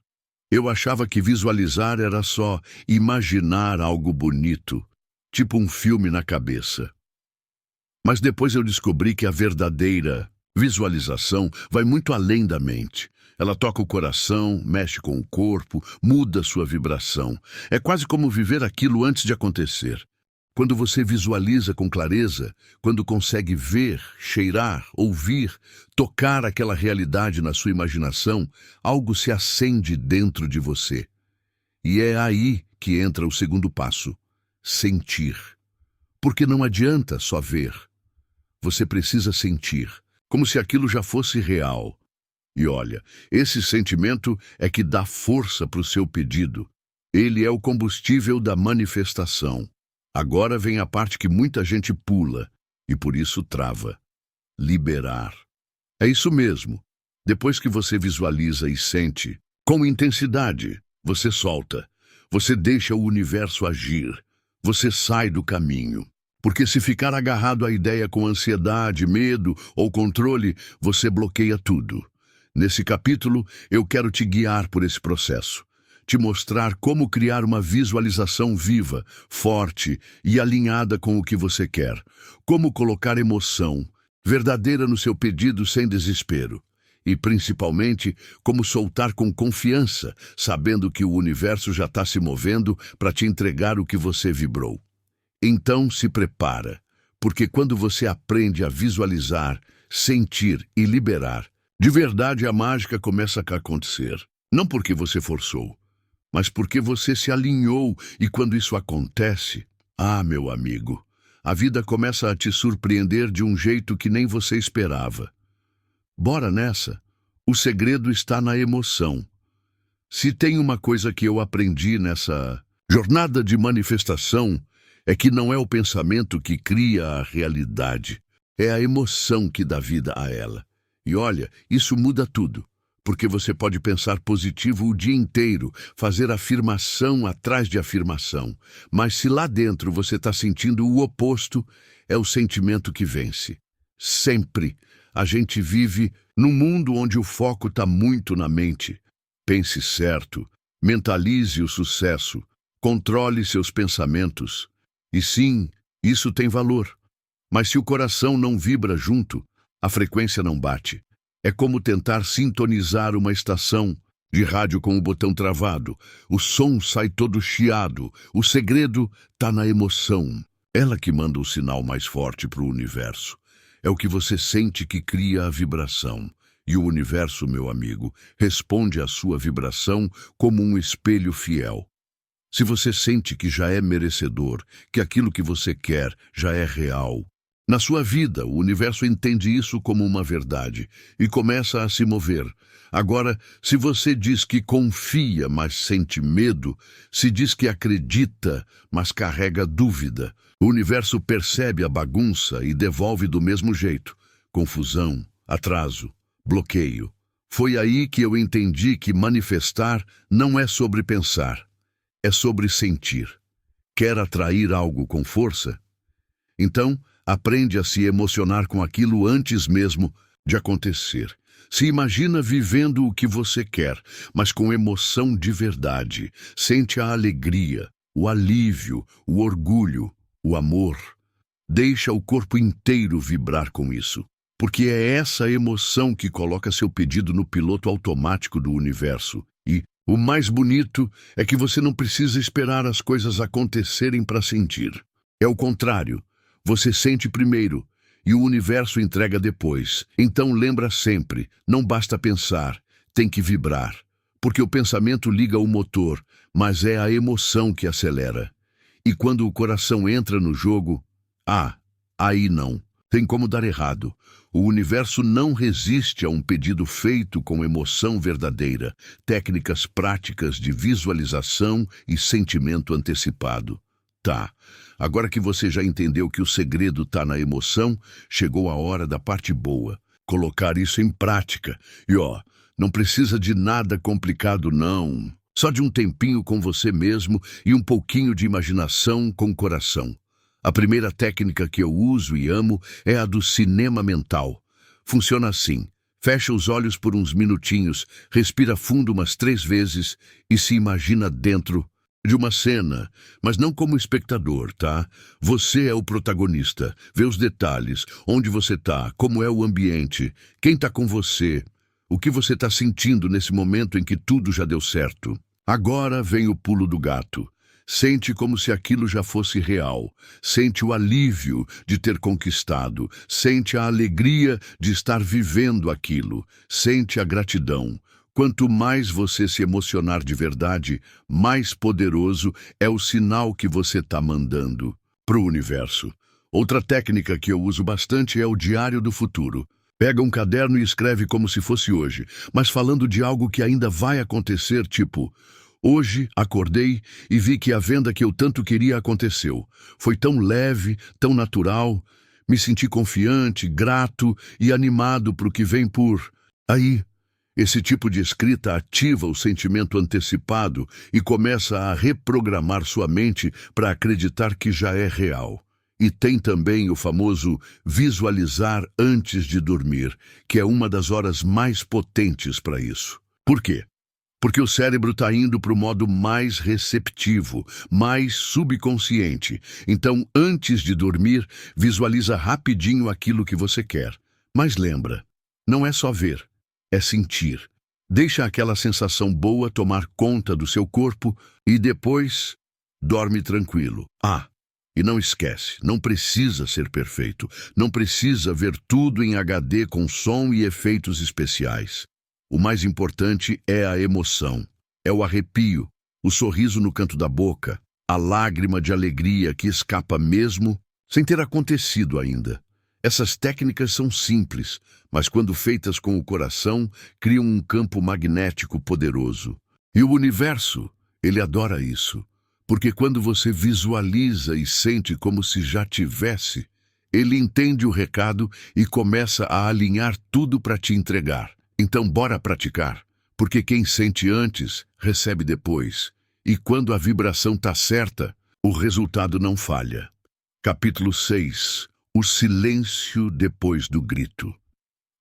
eu achava que visualizar era só imaginar algo bonito, tipo um filme na cabeça. Mas depois eu descobri que a verdadeira visualização vai muito além da mente. Ela toca o coração, mexe com o corpo, muda sua vibração. É quase como viver aquilo antes de acontecer. Quando você visualiza com clareza, quando consegue ver, cheirar, ouvir, tocar aquela realidade na sua imaginação, algo se acende dentro de você. E é aí que entra o segundo passo: sentir. Porque não adianta só ver. Você precisa sentir, como se aquilo já fosse real. E olha, esse sentimento é que dá força para o seu pedido. Ele é o combustível da manifestação. Agora vem a parte que muita gente pula e por isso trava. Liberar. É isso mesmo. Depois que você visualiza e sente, com intensidade, você solta. Você deixa o universo agir. Você sai do caminho. Porque se ficar agarrado à ideia com ansiedade, medo ou controle, você bloqueia tudo. Nesse capítulo, eu quero te guiar por esse processo. Te mostrar como criar uma visualização viva, forte e alinhada com o que você quer. Como colocar emoção verdadeira no seu pedido sem desespero. E, principalmente, como soltar com confiança, sabendo que o universo já está se movendo para te entregar o que você vibrou. Então, se prepara, porque quando você aprende a visualizar, sentir e liberar, de verdade a mágica começa a acontecer. Não porque você forçou, mas porque você se alinhou e quando isso acontece, meu amigo, a vida começa a te surpreender de um jeito que nem você esperava. Bora nessa? O segredo está na emoção. Se tem uma coisa que eu aprendi nessa jornada de manifestação, é que não é o pensamento que cria a realidade, é a emoção que dá vida a ela. E olha, isso muda tudo, porque você pode pensar positivo o dia inteiro, fazer afirmação atrás de afirmação, mas se lá dentro você está sentindo o oposto, é o sentimento que vence. Sempre. A gente vive num mundo onde o foco está muito na mente. Pense certo, mentalize o sucesso, controle seus pensamentos. E sim, isso tem valor. Mas se o coração não vibra junto, a frequência não bate. É como tentar sintonizar uma estação de rádio com o botão travado. O som sai todo chiado. O segredo está na emoção. Ela que manda o sinal mais forte para o universo. É o que você sente que cria a vibração. E o universo, meu amigo, responde à sua vibração como um espelho fiel. Se você sente que já é merecedor, que aquilo que você quer já é real, na sua vida o universo entende isso como uma verdade e começa a se mover. Agora, se você diz que confia, mas sente medo, se diz que acredita, mas carrega dúvida, o universo percebe a bagunça e devolve do mesmo jeito. Confusão, atraso, bloqueio. Foi aí que eu entendi que manifestar não é sobre pensar, é sobre sentir. Quer atrair algo com força? Então, aprende a se emocionar com aquilo antes mesmo de acontecer. Se imagina vivendo o que você quer, mas com emoção de verdade. Sente a alegria, o alívio, o orgulho, o amor. Deixa o corpo inteiro vibrar com isso, porque é essa emoção que coloca seu pedido no piloto automático do universo. E o mais bonito é que você não precisa esperar as coisas acontecerem para sentir. É o contrário. Você sente primeiro e o universo entrega depois. Então lembra sempre, não basta pensar, tem que vibrar. Porque o pensamento liga o motor, mas é a emoção que acelera. E quando o coração entra no jogo, aí não. Tem como dar errado. O universo não resiste a um pedido feito com emoção verdadeira, técnicas práticas de visualização e sentimento antecipado. Tá, agora que você já entendeu que o segredo tá na emoção, chegou a hora da parte boa, colocar isso em prática. E não precisa de nada complicado não, só de um tempinho com você mesmo e um pouquinho de imaginação com o coração. A primeira técnica que eu uso e amo é a do cinema mental. Funciona assim. Fecha os olhos por uns minutinhos, respira fundo umas 3 vezes e se imagina dentro de uma cena, mas não como espectador, tá? Você é o protagonista. Vê os detalhes, onde você tá, como é o ambiente, quem tá com você, o que você tá sentindo nesse momento em que tudo já deu certo. Agora vem o pulo do gato. Sente como se aquilo já fosse real. Sente o alívio de ter conquistado. Sente a alegria de estar vivendo aquilo. Sente a gratidão. Quanto mais você se emocionar de verdade, mais poderoso é o sinal que você está mandando. para o universo. Outra técnica que eu uso bastante é o diário do futuro. Pega um caderno e escreve como se fosse hoje, mas falando de algo que ainda vai acontecer, tipo: hoje acordei e vi que a venda que eu tanto queria aconteceu. Foi tão leve, tão natural. Me senti confiante, grato e animado para o que vem por aí. Esse tipo de escrita ativa o sentimento antecipado e começa a reprogramar sua mente para acreditar que já é real. E tem também o famoso visualizar antes de dormir, que é uma das horas mais potentes para isso. Por quê? Porque o cérebro está indo para o modo mais receptivo, mais subconsciente. Então, antes de dormir, visualiza rapidinho aquilo que você quer. Mas lembra, não é só ver, é sentir. Deixa aquela sensação boa tomar conta do seu corpo e depois dorme tranquilo. E não esquece, não precisa ser perfeito, não precisa ver tudo em HD com som e efeitos especiais. O mais importante é a emoção, é o arrepio, o sorriso no canto da boca, a lágrima de alegria que escapa mesmo sem ter acontecido ainda. Essas técnicas são simples, mas quando feitas com o coração, criam um campo magnético poderoso. E o universo, ele adora isso. Porque quando você visualiza e sente como se já tivesse, ele entende o recado e começa a alinhar tudo para te entregar. Então bora praticar, porque quem sente antes, recebe depois. E quando a vibração está certa, o resultado não falha. Capítulo 6. O silêncio depois do grito.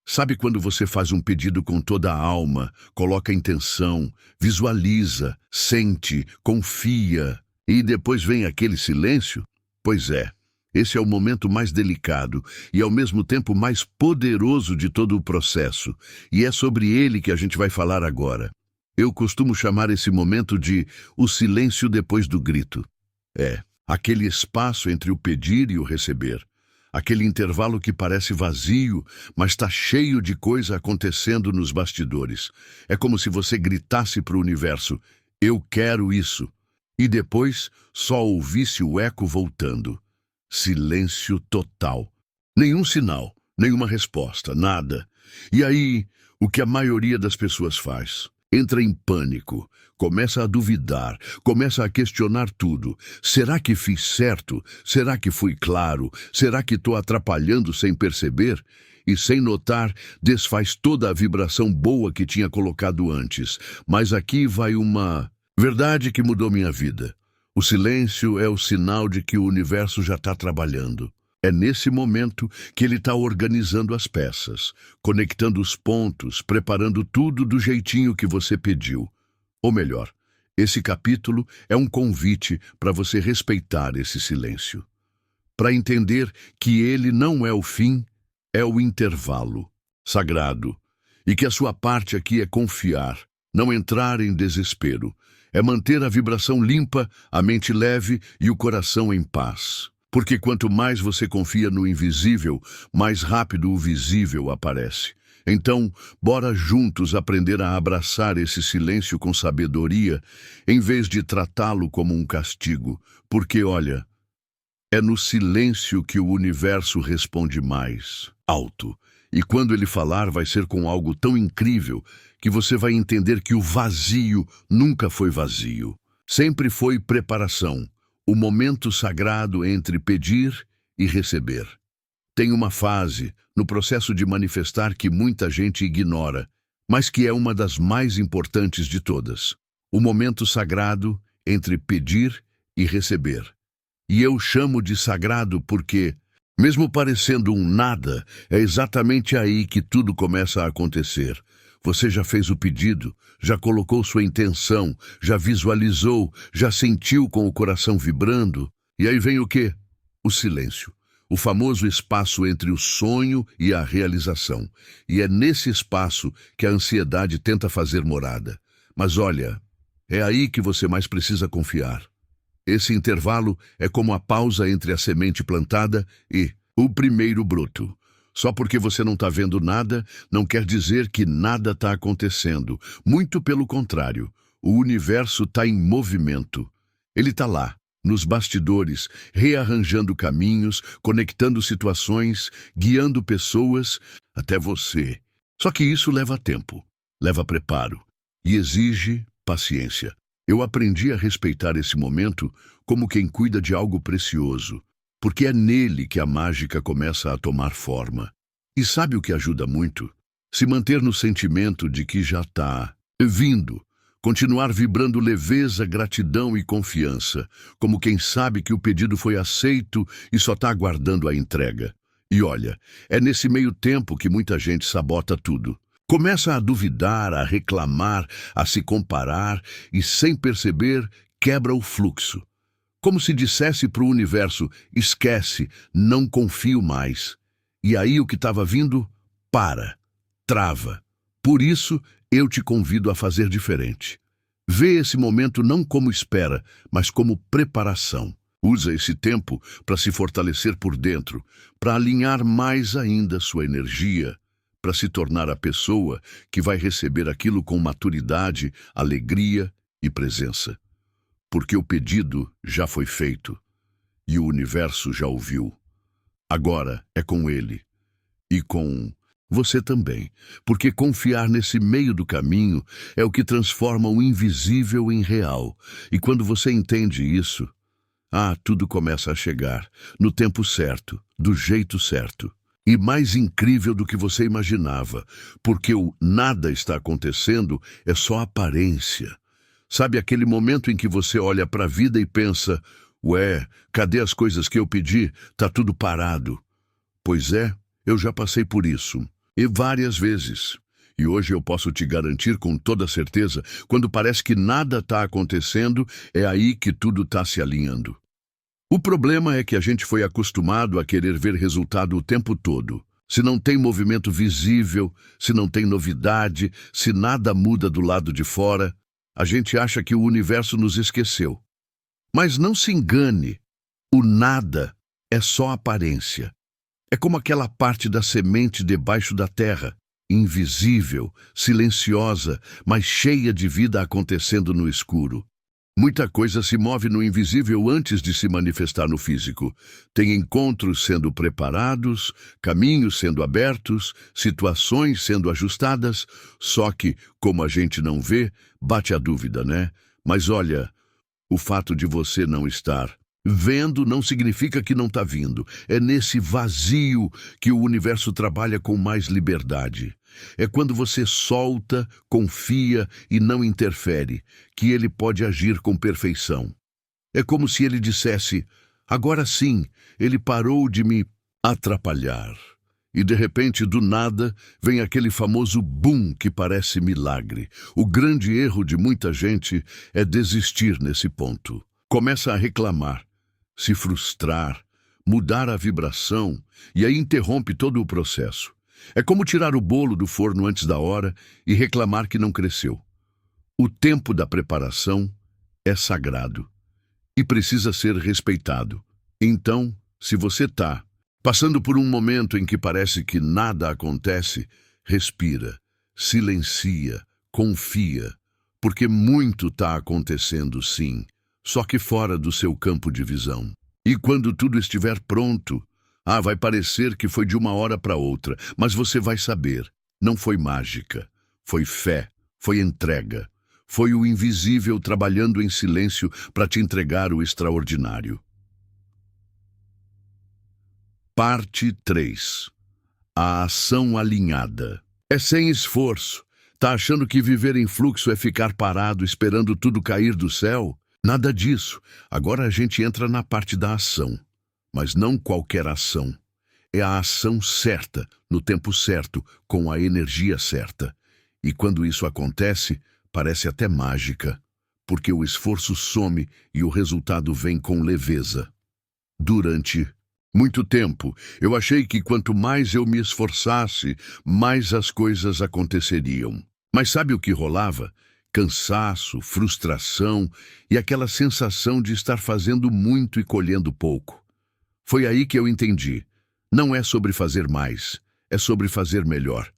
Sabe quando você faz um pedido com toda a alma, coloca intenção, visualiza, sente, confia, e depois vem aquele silêncio? Pois é, esse é o momento mais delicado e ao mesmo tempo mais poderoso de todo o processo, e é sobre ele que a gente vai falar agora. Eu costumo chamar esse momento de o silêncio depois do grito. É, aquele espaço entre o pedir e o receber. Aquele intervalo que parece vazio, mas está cheio de coisa acontecendo nos bastidores. É como se você gritasse para o universo: eu quero isso. E depois só ouvisse o eco voltando. Silêncio total. Nenhum sinal, nenhuma resposta, nada. E aí, o que a maioria das pessoas faz? Entra em pânico, começa a duvidar, começa a questionar tudo. Será que fiz certo? Será que fui claro? Será que estou atrapalhando sem perceber? E sem notar, desfaz toda a vibração boa que tinha colocado antes. Mas aqui vai uma verdade que mudou minha vida. O silêncio é o sinal de que o universo já está trabalhando. É nesse momento que ele está organizando as peças, conectando os pontos, preparando tudo do jeitinho que você pediu. Ou melhor, esse capítulo é um convite para você respeitar esse silêncio. Para entender que ele não é o fim, é o intervalo sagrado. E que a sua parte aqui é confiar, não entrar em desespero. É manter a vibração limpa, a mente leve e o coração em paz. Porque quanto mais você confia no invisível, mais rápido o visível aparece. Então, bora juntos aprender a abraçar esse silêncio com sabedoria, em vez de tratá-lo como um castigo. Porque, olha, é no silêncio que o universo responde mais alto. E quando ele falar, vai ser com algo tão incrível que você vai entender que o vazio nunca foi vazio. Sempre foi preparação. O momento sagrado entre pedir e receber. Tem uma fase no processo de manifestar que muita gente ignora, mas que é uma das mais importantes de todas. O momento sagrado entre pedir e receber. E eu chamo de sagrado porque, mesmo parecendo um nada, é exatamente aí que tudo começa a acontecer. Você já fez o pedido, já colocou sua intenção, já visualizou, já sentiu com o coração vibrando. E aí vem o quê? O silêncio. O famoso espaço entre o sonho e a realização. E é nesse espaço que a ansiedade tenta fazer morada. Mas olha, é aí que você mais precisa confiar. Esse intervalo é como a pausa entre a semente plantada e o primeiro broto. Só porque você não está vendo nada, não quer dizer que nada está acontecendo. Muito pelo contrário, o universo está em movimento. Ele está lá, nos bastidores, rearranjando caminhos, conectando situações, guiando pessoas, até você. Só que isso leva tempo, leva preparo e exige paciência. Eu aprendi a respeitar esse momento como quem cuida de algo precioso, porque é nele que a mágica começa a tomar forma. E sabe o que ajuda muito? Se manter no sentimento de que já está vindo. Continuar vibrando leveza, gratidão e confiança, como quem sabe que o pedido foi aceito e só está aguardando a entrega. E olha, é nesse meio tempo que muita gente sabota tudo. Começa a duvidar, a reclamar, a se comparar e, sem perceber, quebra o fluxo. Como se dissesse para o universo: esquece, não confio mais. E aí o que estava vindo, trava. Por isso, eu te convido a fazer diferente. Vê esse momento não como espera, mas como preparação. Usa esse tempo para se fortalecer por dentro, para alinhar mais ainda sua energia, para se tornar a pessoa que vai receber aquilo com maturidade, alegria e presença. Porque o pedido já foi feito e o universo já ouviu. Agora é com ele e com você também, porque confiar nesse meio do caminho é o que transforma o invisível em real. E quando você entende isso, tudo começa a chegar, no tempo certo, do jeito certo. E mais incrível do que você imaginava, porque o nada está acontecendo é só aparência. Sabe aquele momento em que você olha para a vida e pensa: ué, cadê as coisas que eu pedi? Tá tudo parado. Pois é, eu já passei por isso. E várias vezes. E hoje eu posso te garantir com toda certeza, quando parece que nada está acontecendo, é aí que tudo está se alinhando. O problema é que a gente foi acostumado a querer ver resultado o tempo todo. Se não tem movimento visível, se não tem novidade, se nada muda do lado de fora, a gente acha que o universo nos esqueceu. Mas não se engane, o nada é só aparência. É como aquela parte da semente debaixo da terra, invisível, silenciosa, mas cheia de vida acontecendo no escuro. Muita coisa se move no invisível antes de se manifestar no físico. Tem encontros sendo preparados, caminhos sendo abertos, situações sendo ajustadas, só que, como a gente não vê, bate a dúvida, né? Mas olha, o fato de você não estar vendo não significa que não está vindo. É nesse vazio que o universo trabalha com mais liberdade. É quando você solta, confia e não interfere, que ele pode agir com perfeição. É como se ele dissesse: agora sim, ele parou de me atrapalhar. E de repente, do nada, vem aquele famoso boom que parece milagre. O grande erro de muita gente é desistir nesse ponto. Começa a reclamar, se frustrar, mudar a vibração e aí interrompe todo o processo. É como tirar o bolo do forno antes da hora e reclamar que não cresceu. O tempo da preparação é sagrado e precisa ser respeitado. Então, se você está passando por um momento em que parece que nada acontece, respira, silencia, confia, porque muito está acontecendo sim, só que fora do seu campo de visão. E quando tudo estiver pronto, vai parecer que foi de uma hora para outra, mas você vai saber, não foi mágica, foi fé, foi entrega, foi o invisível trabalhando em silêncio para te entregar o extraordinário. Parte 3. A ação alinhada. É sem esforço. Tá achando que viver em fluxo é ficar parado esperando tudo cair do céu? Nada disso. Agora a gente entra na parte da ação. Mas não qualquer ação. É a ação certa, no tempo certo, com a energia certa. E quando isso acontece, parece até mágica, porque o esforço some e o resultado vem com leveza. Durante muito tempo, eu achei que quanto mais eu me esforçasse, mais as coisas aconteceriam. Mas sabe o que rolava? Cansaço, frustração e aquela sensação de estar fazendo muito e colhendo pouco. Foi aí que eu entendi. Não é sobre fazer mais, é sobre fazer melhor.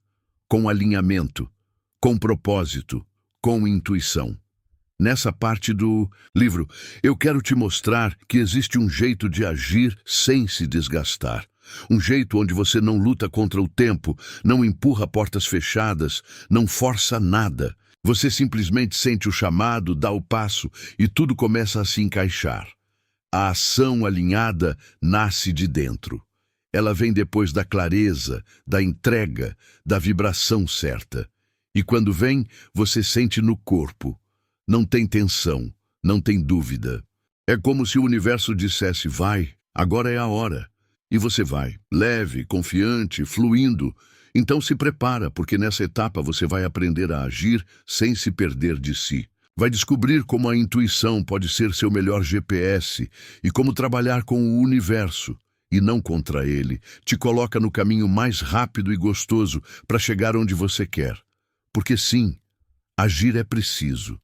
Com alinhamento, com propósito, com intuição. Nessa parte do livro, eu quero te mostrar que existe um jeito de agir sem se desgastar. Um jeito onde você não luta contra o tempo, não empurra portas fechadas, não força nada. Você simplesmente sente o chamado, dá o passo e tudo começa a se encaixar. A ação alinhada nasce de dentro. Ela vem depois da clareza, da entrega, da vibração certa. E quando vem, você sente no corpo. Não tem tensão, não tem dúvida. É como se o universo dissesse, vai, agora é a hora. E você vai, leve, confiante, fluindo. Então se prepara, porque nessa etapa você vai aprender a agir sem se perder de si. Vai descobrir como a intuição pode ser seu melhor GPS e como trabalhar com o universo, e não contra ele, te coloca no caminho mais rápido e gostoso para chegar onde você quer. Porque sim, agir é preciso,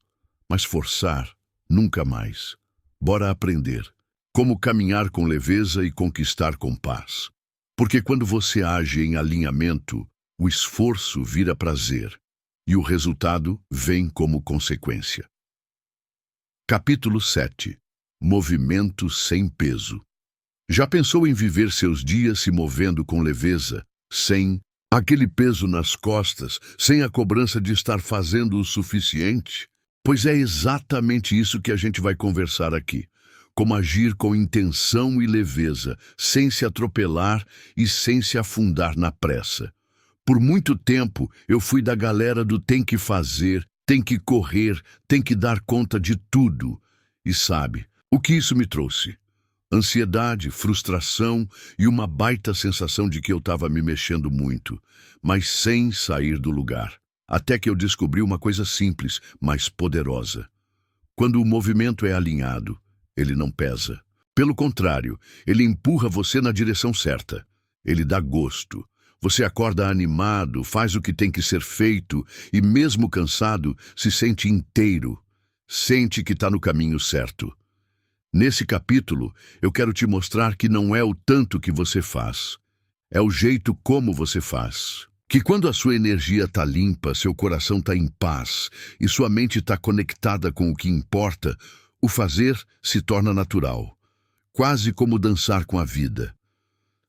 mas forçar, nunca mais. Bora aprender como caminhar com leveza e conquistar com paz. Porque quando você age em alinhamento, o esforço vira prazer e o resultado vem como consequência. Capítulo 7. Movimento sem peso. Já pensou em viver seus dias se movendo com leveza, sem aquele peso nas costas, sem a cobrança de estar fazendo o suficiente? Pois é exatamente isso que a gente vai conversar aqui. Como agir com intenção e leveza, sem se atropelar e sem se afundar na pressa. Por muito tempo, eu fui da galera do tem que fazer, tem que correr, tem que dar conta de tudo. E sabe, o que isso me trouxe? Ansiedade, frustração e uma baita sensação de que eu estava me mexendo muito, mas sem sair do lugar. Até que eu descobri uma coisa simples, mas poderosa. Quando o movimento é alinhado, ele não pesa. Pelo contrário, ele empurra você na direção certa. Ele dá gosto. Você acorda animado, faz o que tem que ser feito e, mesmo cansado, se sente inteiro. Sente que está no caminho certo. Nesse capítulo, eu quero te mostrar que não é o tanto que você faz. É o jeito como você faz. Que quando a sua energia está limpa, seu coração está em paz e sua mente está conectada com o que importa, o fazer se torna natural. Quase como dançar com a vida.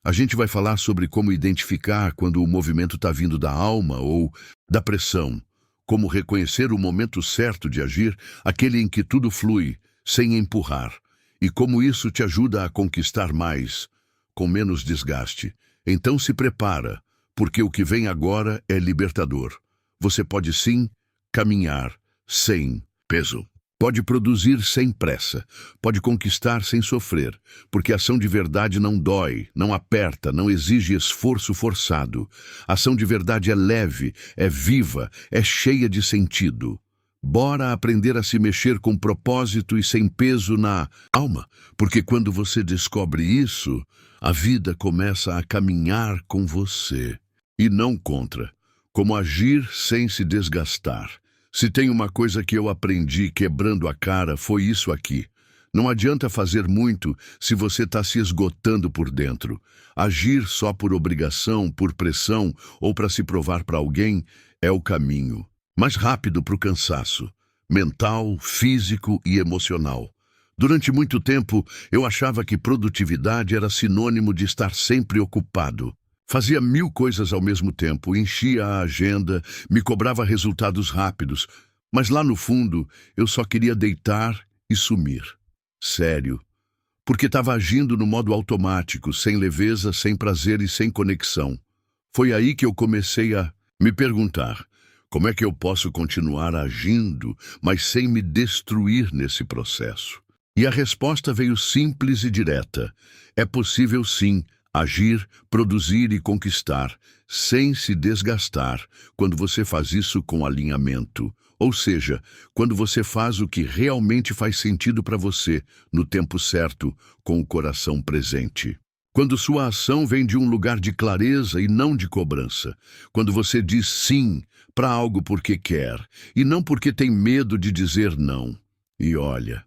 A gente vai falar sobre como identificar quando o movimento está vindo da alma ou da pressão, como reconhecer o momento certo de agir, aquele em que tudo flui, sem empurrar, e como isso te ajuda a conquistar mais, com menos desgaste. Então se prepara, porque o que vem agora é libertador. Você pode sim caminhar sem peso. Pode produzir sem pressa, pode conquistar sem sofrer, porque ação de verdade não dói, não aperta, não exige esforço forçado. Ação de verdade é leve, é viva, é cheia de sentido. Bora aprender a se mexer com propósito e sem peso na alma, porque quando você descobre isso, a vida começa a caminhar com você, e não contra. Como agir sem se desgastar. Se tem uma coisa que eu aprendi quebrando a cara, foi isso aqui. Não adianta fazer muito se você está se esgotando por dentro. Agir só por obrigação, por pressão ou para se provar para alguém é o caminho mais rápido para o cansaço, mental, físico e emocional. Durante muito tempo, eu achava que produtividade era sinônimo de estar sempre ocupado. Fazia 1000 coisas ao mesmo tempo, enchia a agenda, me cobrava resultados rápidos, mas lá no fundo eu só queria deitar e sumir. Sério. Porque estava agindo no modo automático, sem leveza, sem prazer e sem conexão. Foi aí que eu comecei a me perguntar, como é que eu posso continuar agindo, mas sem me destruir nesse processo? E a resposta veio simples e direta. É possível sim, agir, produzir e conquistar, sem se desgastar, quando você faz isso com alinhamento. Ou seja, quando você faz o que realmente faz sentido para você, no tempo certo, com o coração presente. Quando sua ação vem de um lugar de clareza e não de cobrança. Quando você diz sim para algo porque quer, e não porque tem medo de dizer não. E olha,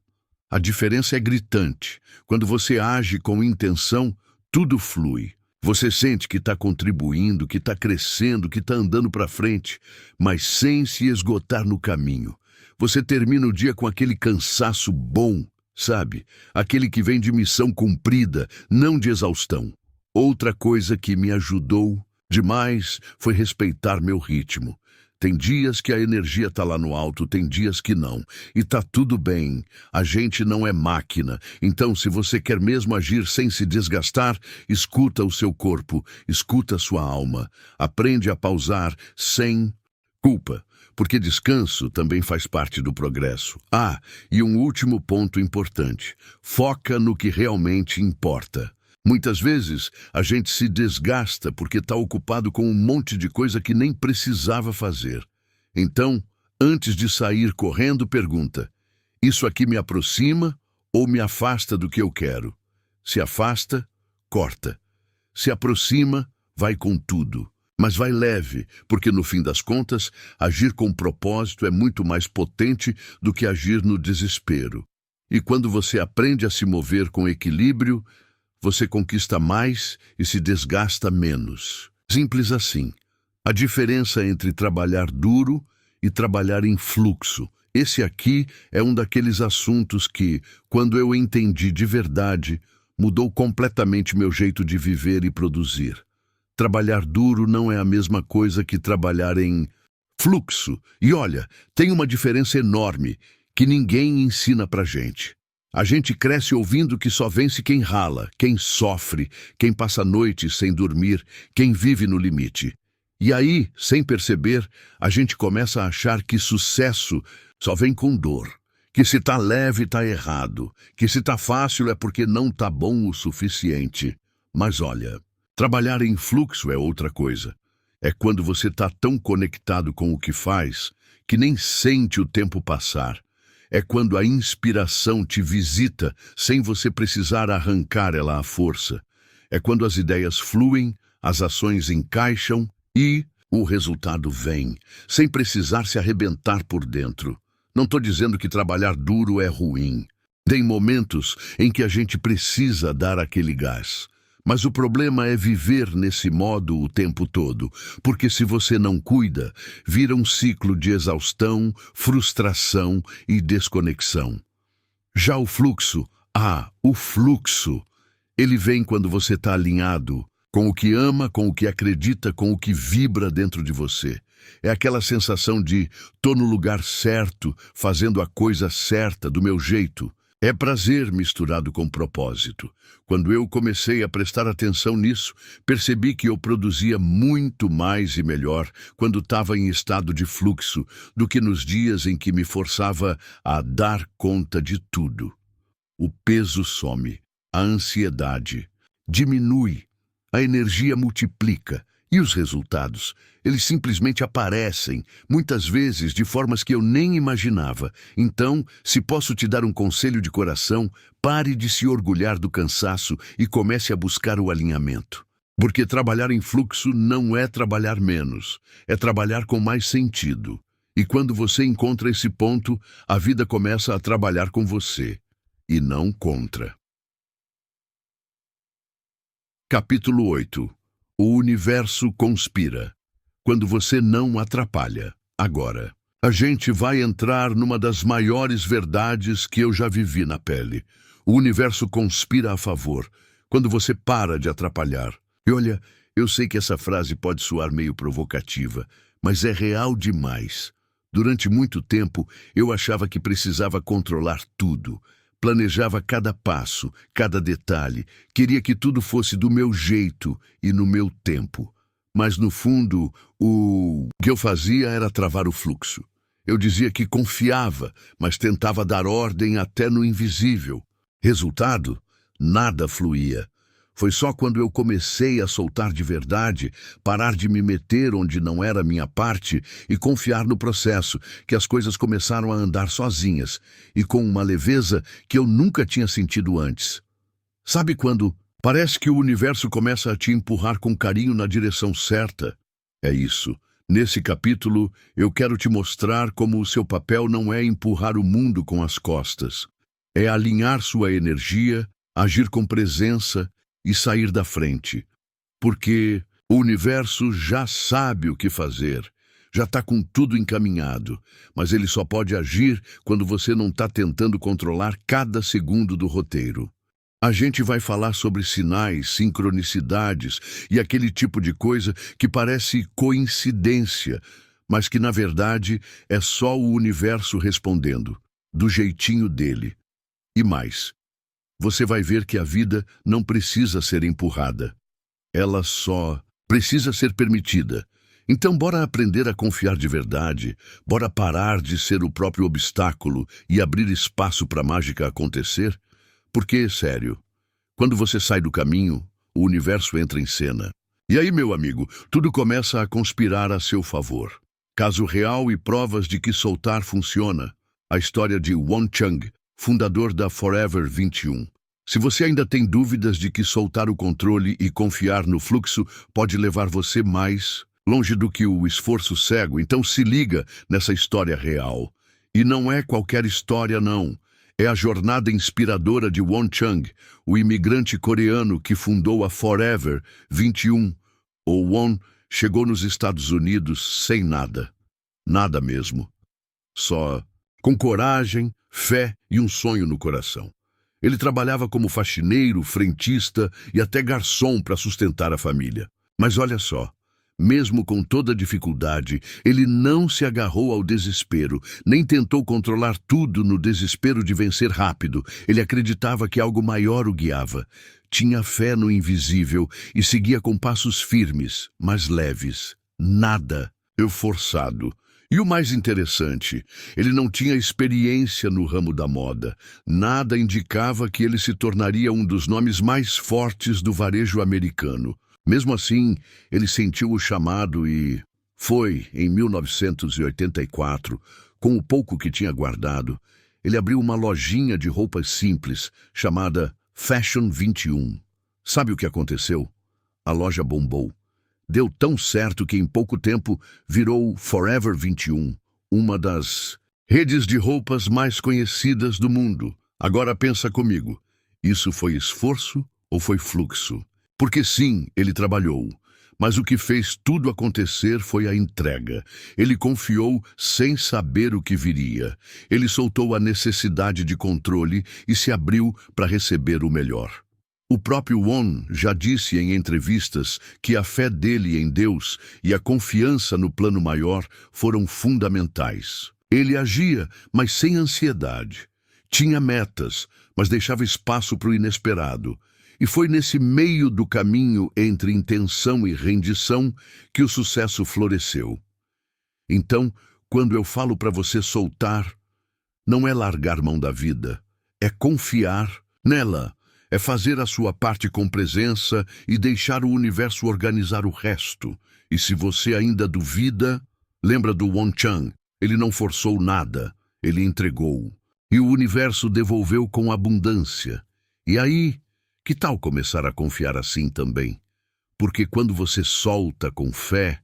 a diferença é gritante. Quando você age com intenção, tudo flui. Você sente que está contribuindo, que está crescendo, que está andando para frente, mas sem se esgotar no caminho. Você termina o dia com aquele cansaço bom, sabe? Aquele que vem de missão cumprida, não de exaustão. Outra coisa que me ajudou demais foi respeitar meu ritmo. Tem dias que a energia tá lá no alto, tem dias que não. E tá tudo bem. A gente não é máquina. Então, se você quer mesmo agir sem se desgastar, escuta o seu corpo, escuta a sua alma. Aprende a pausar sem culpa, porque descanso também faz parte do progresso. Ah, e um último ponto importante. Foca no que realmente importa. Muitas vezes a gente se desgasta porque está ocupado com um monte de coisa que nem precisava fazer. Então, antes de sair correndo, pergunta: isso aqui me aproxima ou me afasta do que eu quero? Se afasta, corta. Se aproxima, vai com tudo. Mas vai leve, porque no fim das contas, agir com propósito é muito mais potente do que agir no desespero. E quando você aprende a se mover com equilíbrio, você conquista mais e se desgasta menos. Simples assim. A diferença entre trabalhar duro e trabalhar em fluxo. Esse aqui é um daqueles assuntos que, quando eu entendi de verdade, mudou completamente meu jeito de viver e produzir. Trabalhar duro não é a mesma coisa que trabalhar em fluxo. E olha, tem uma diferença enorme que ninguém ensina pra gente. A gente cresce ouvindo que só vence quem rala, quem sofre, quem passa noites sem dormir, quem vive no limite. E aí, sem perceber, a gente começa a achar que sucesso só vem com dor, que se tá leve tá errado, que se tá fácil é porque não tá bom o suficiente. Mas olha, trabalhar em fluxo é outra coisa. É quando você tá tão conectado com o que faz que nem sente o tempo passar. É quando a inspiração te visita sem você precisar arrancar ela à força. É quando as ideias fluem, as ações encaixam e o resultado vem, sem precisar se arrebentar por dentro. Não estou dizendo que trabalhar duro é ruim. Tem momentos em que a gente precisa dar aquele gás. Mas o problema é viver nesse modo o tempo todo, porque se você não cuida, vira um ciclo de exaustão, frustração e desconexão. Já o fluxo, ele vem quando você está alinhado com o que ama, com o que acredita, com o que vibra dentro de você. É aquela sensação de tô no lugar certo, fazendo a coisa certa, do meu jeito. É prazer misturado com propósito. Quando eu comecei a prestar atenção nisso, percebi que eu produzia muito mais e melhor quando estava em estado de fluxo do que nos dias em que me forçava a dar conta de tudo. O peso some, a ansiedade diminui, a energia multiplica. E os resultados? Eles simplesmente aparecem, muitas vezes de formas que eu nem imaginava. Então, se posso te dar um conselho de coração, pare de se orgulhar do cansaço e comece a buscar o alinhamento. Porque trabalhar em fluxo não é trabalhar menos, é trabalhar com mais sentido. E quando você encontra esse ponto, a vida começa a trabalhar com você, e não contra. Capítulo 8. O universo conspira. Quando você não atrapalha. Agora, a gente vai entrar numa das maiores verdades que eu já vivi na pele. O universo conspira a favor, quando você para de atrapalhar. E olha, eu sei que essa frase pode soar meio provocativa, mas é real demais. Durante muito tempo, eu achava que precisava controlar tudo. Planejava cada passo, cada detalhe, queria que tudo fosse do meu jeito e no meu tempo. Mas, no fundo, o que eu fazia era travar o fluxo. Eu dizia que confiava, mas tentava dar ordem até no invisível. Resultado? Nada fluía. Foi só quando eu comecei a soltar de verdade, parar de me meter onde não era minha parte e confiar no processo, que as coisas começaram a andar sozinhas e com uma leveza que eu nunca tinha sentido antes. Sabe quando parece que o universo começa a te empurrar com carinho na direção certa? É isso. Nesse capítulo, eu quero te mostrar como o seu papel não é empurrar o mundo com as costas. É alinhar sua energia, agir com presença e sair da frente, porque o universo já sabe o que fazer. já está com tudo encaminhado, mas ele só pode agir quando você não está tentando controlar cada segundo do roteiro. A gente vai falar sobre sinais, sincronicidades e aquele tipo de coisa que parece coincidência, mas que na verdade é só o universo respondendo, do jeitinho dele. E mais, você vai ver que a vida não precisa ser empurrada. Ela só precisa ser permitida. Então bora aprender a confiar de verdade, bora parar de ser o próprio obstáculo e abrir espaço para a mágica acontecer? Porque, sério, quando você sai do caminho, o universo entra em cena. E aí, meu amigo, tudo começa a conspirar a seu favor. Caso real e provas de que soltar funciona. A história de Won Chung, fundador da Forever 21. Se você ainda tem dúvidas de que soltar o controle e confiar no fluxo pode levar você mais longe do que o esforço cego, então se liga nessa história real. E não é qualquer história, não. É a jornada inspiradora de Won Chung, o imigrante coreano que fundou a Forever 21. O Won chegou nos Estados Unidos sem nada. Nada mesmo. Só com coragem, fé e um sonho no coração. Ele trabalhava como faxineiro, frentista e até garçom para sustentar a família. Mas olha só, mesmo com toda a dificuldade, ele não se agarrou ao desespero, nem tentou controlar tudo no desespero de vencer rápido. Ele acreditava que algo maior o guiava. Tinha fé no invisível e seguia com passos firmes, mas leves. Nada forçado. E o mais interessante, ele não tinha experiência no ramo da moda. Nada indicava que ele se tornaria um dos nomes mais fortes do varejo americano. Mesmo assim, ele sentiu o chamado e foi, em 1984, com o pouco que tinha guardado, ele abriu uma lojinha de roupas simples, chamada Fashion 21. Sabe o que aconteceu? A loja bombou. Deu tão certo que em pouco tempo virou Forever 21, uma das redes de roupas mais conhecidas do mundo. Agora pensa comigo, isso foi esforço ou foi fluxo? Porque sim, ele trabalhou, mas o que fez tudo acontecer foi a entrega. Ele confiou sem saber o que viria. Ele soltou a necessidade de controle e se abriu para receber o melhor. O próprio Won já disse em entrevistas que a fé dele em Deus e a confiança no plano maior foram fundamentais. Ele agia, mas sem ansiedade. Tinha metas, mas deixava espaço para o inesperado. E foi nesse meio do caminho entre intenção e rendição que o sucesso floresceu. Então, quando eu falo para você soltar, não é largar mão da vida, é confiar nela. É fazer a sua parte com presença e deixar o universo organizar o resto. E se você ainda duvida, lembra do Won Chung. Ele não forçou nada, ele entregou. E o universo devolveu com abundância. E aí, que tal começar a confiar assim também? Porque quando você solta com fé,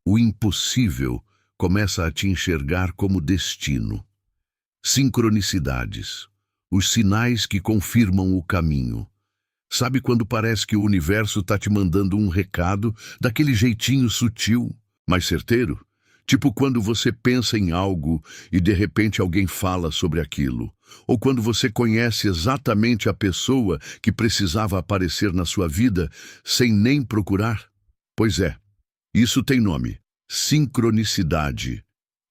o impossível começa a te enxergar como destino. Sincronicidades. Os sinais que confirmam o caminho. Sabe quando parece que o universo está te mandando um recado daquele jeitinho sutil, mas certeiro? Tipo quando você pensa em algo e de repente alguém fala sobre aquilo. Ou quando você conhece exatamente a pessoa que precisava aparecer na sua vida sem nem procurar. Pois é, isso tem nome. Sincronicidade.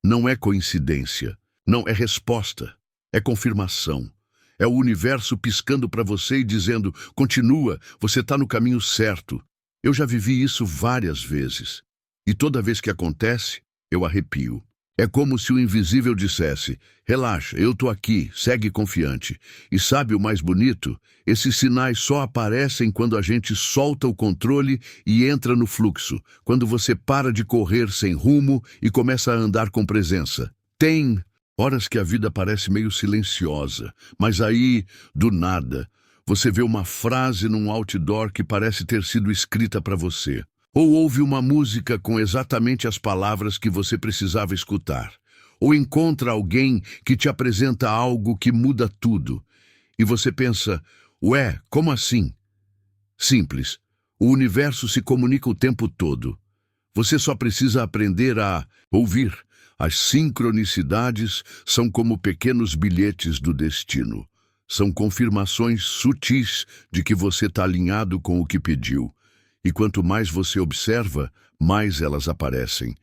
Não é coincidência. Não é resposta. É confirmação. É o universo piscando para você e dizendo, continua, você está no caminho certo. Eu já vivi isso várias vezes. E toda vez que acontece, eu arrepio. É como se o invisível dissesse, relaxa, eu tô aqui, segue confiante. E sabe o mais bonito? Esses sinais só aparecem quando a gente solta o controle e entra no fluxo. Quando você para de correr sem rumo e começa a andar com presença. Tem horas que a vida parece meio silenciosa, mas aí, do nada, você vê uma frase num outdoor que parece ter sido escrita para você. Ou ouve uma música com exatamente as palavras que você precisava escutar. Ou encontra alguém que te apresenta algo que muda tudo. E você pensa, ué, como assim? Simples. O universo se comunica o tempo todo. Você só precisa aprender a ouvir. As sincronicidades são como pequenos bilhetes do destino. São confirmações sutis de que você está alinhado com o que pediu. E quanto mais você observa, mais elas aparecem.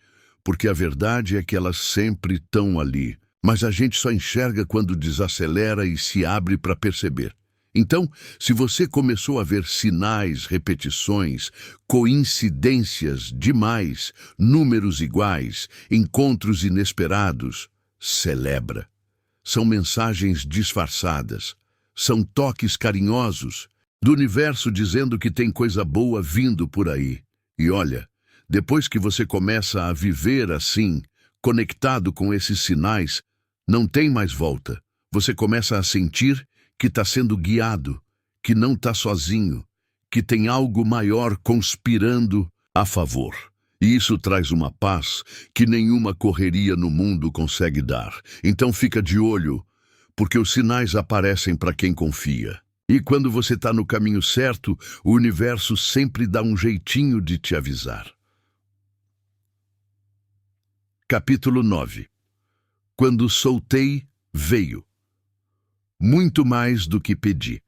Porque a verdade é que elas sempre estão ali. Mas a gente só enxerga quando desacelera e se abre para perceber. Então, se você começou a ver sinais, repetições, coincidências demais, números iguais, encontros inesperados, celebra. São mensagens disfarçadas, são toques carinhosos do universo dizendo que tem coisa boa vindo por aí. E olha, depois que você começa a viver assim, conectado com esses sinais, não tem mais volta. Você começa a sentir que está sendo guiado, que não está sozinho, que tem algo maior conspirando a favor. E isso traz uma paz que nenhuma correria no mundo consegue dar. Então fica de olho, porque os sinais aparecem para quem confia. E quando você está no caminho certo, o universo sempre dá um jeitinho de te avisar. Capítulo 9. Quando soltei, veio. Muito mais do que pedi.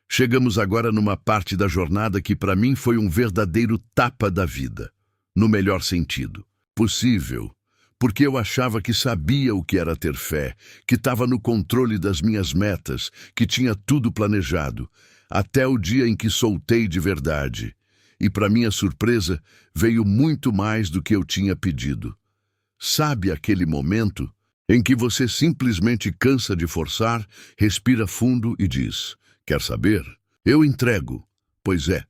Chegamos agora numa parte da jornada que para mim foi um verdadeiro tapa da vida, no melhor sentido possível, porque eu achava que sabia o que era ter fé, que estava no controle das minhas metas, que tinha tudo planejado, até o dia em que soltei de verdade. E para minha surpresa, veio muito mais do que eu tinha pedido. Sabe aquele momento em que você simplesmente cansa de forçar, respira fundo e diz: quer saber? Eu entrego. Pois é,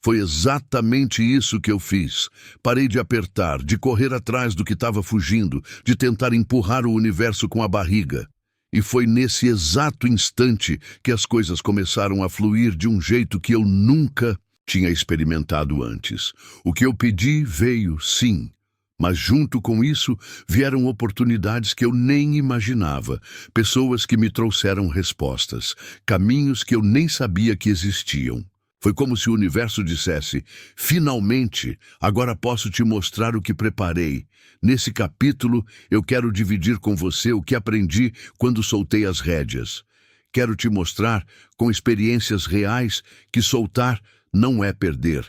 foi exatamente isso que eu fiz. Parei de apertar, de correr atrás do que estava fugindo, de tentar empurrar o universo com a barriga. E foi nesse exato instante que as coisas começaram a fluir de um jeito que eu nunca tinha experimentado antes. O que eu pedi veio, sim. Mas junto com isso vieram oportunidades que eu nem imaginava, pessoas que me trouxeram respostas, caminhos que eu nem sabia que existiam. Foi como se o universo dissesse: finalmente, agora posso te mostrar o que preparei. Nesse capítulo, eu quero dividir com você o que aprendi quando soltei as rédeas. Quero te mostrar, com experiências reais, que soltar não é perder,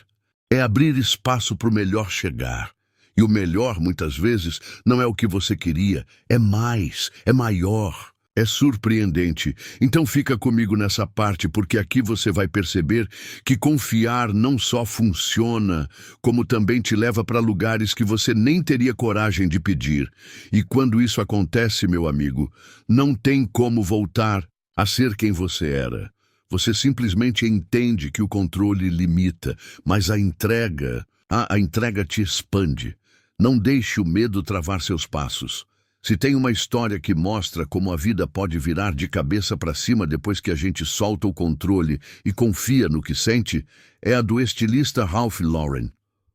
é abrir espaço para o melhor chegar. E o melhor, muitas vezes, não é o que você queria, é mais, é maior, é surpreendente. Então fica comigo nessa parte, porque aqui você vai perceber que confiar não só funciona, como também te leva para lugares que você nem teria coragem de pedir. E quando isso acontece, meu amigo, não tem como voltar a ser quem você era. Você simplesmente entende que o controle limita, mas a entrega te expande. Não deixe o medo travar seus passos. Se tem uma história que mostra como a vida pode virar de cabeça para cima depois que a gente solta o controle e confia no que sente, é a do estilista Ralph Lauren.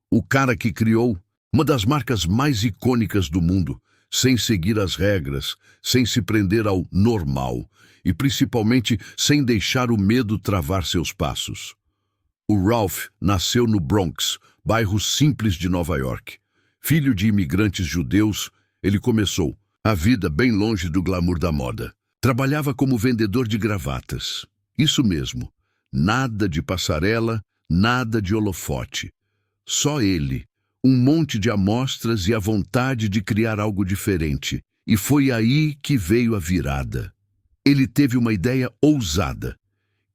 O cara que criou uma das marcas mais icônicas do mundo, sem seguir as regras, sem se prender ao normal e principalmente sem deixar o medo travar seus passos. O Ralph nasceu no Bronx, bairro simples de Nova York. Filho de imigrantes judeus, ele começou a vida bem longe do glamour da moda. Trabalhava como vendedor de gravatas. Isso mesmo, nada de passarela, nada de holofote. Só ele, um monte de amostras e a vontade de criar algo diferente. E foi aí que veio a virada. Ele teve uma ideia ousada: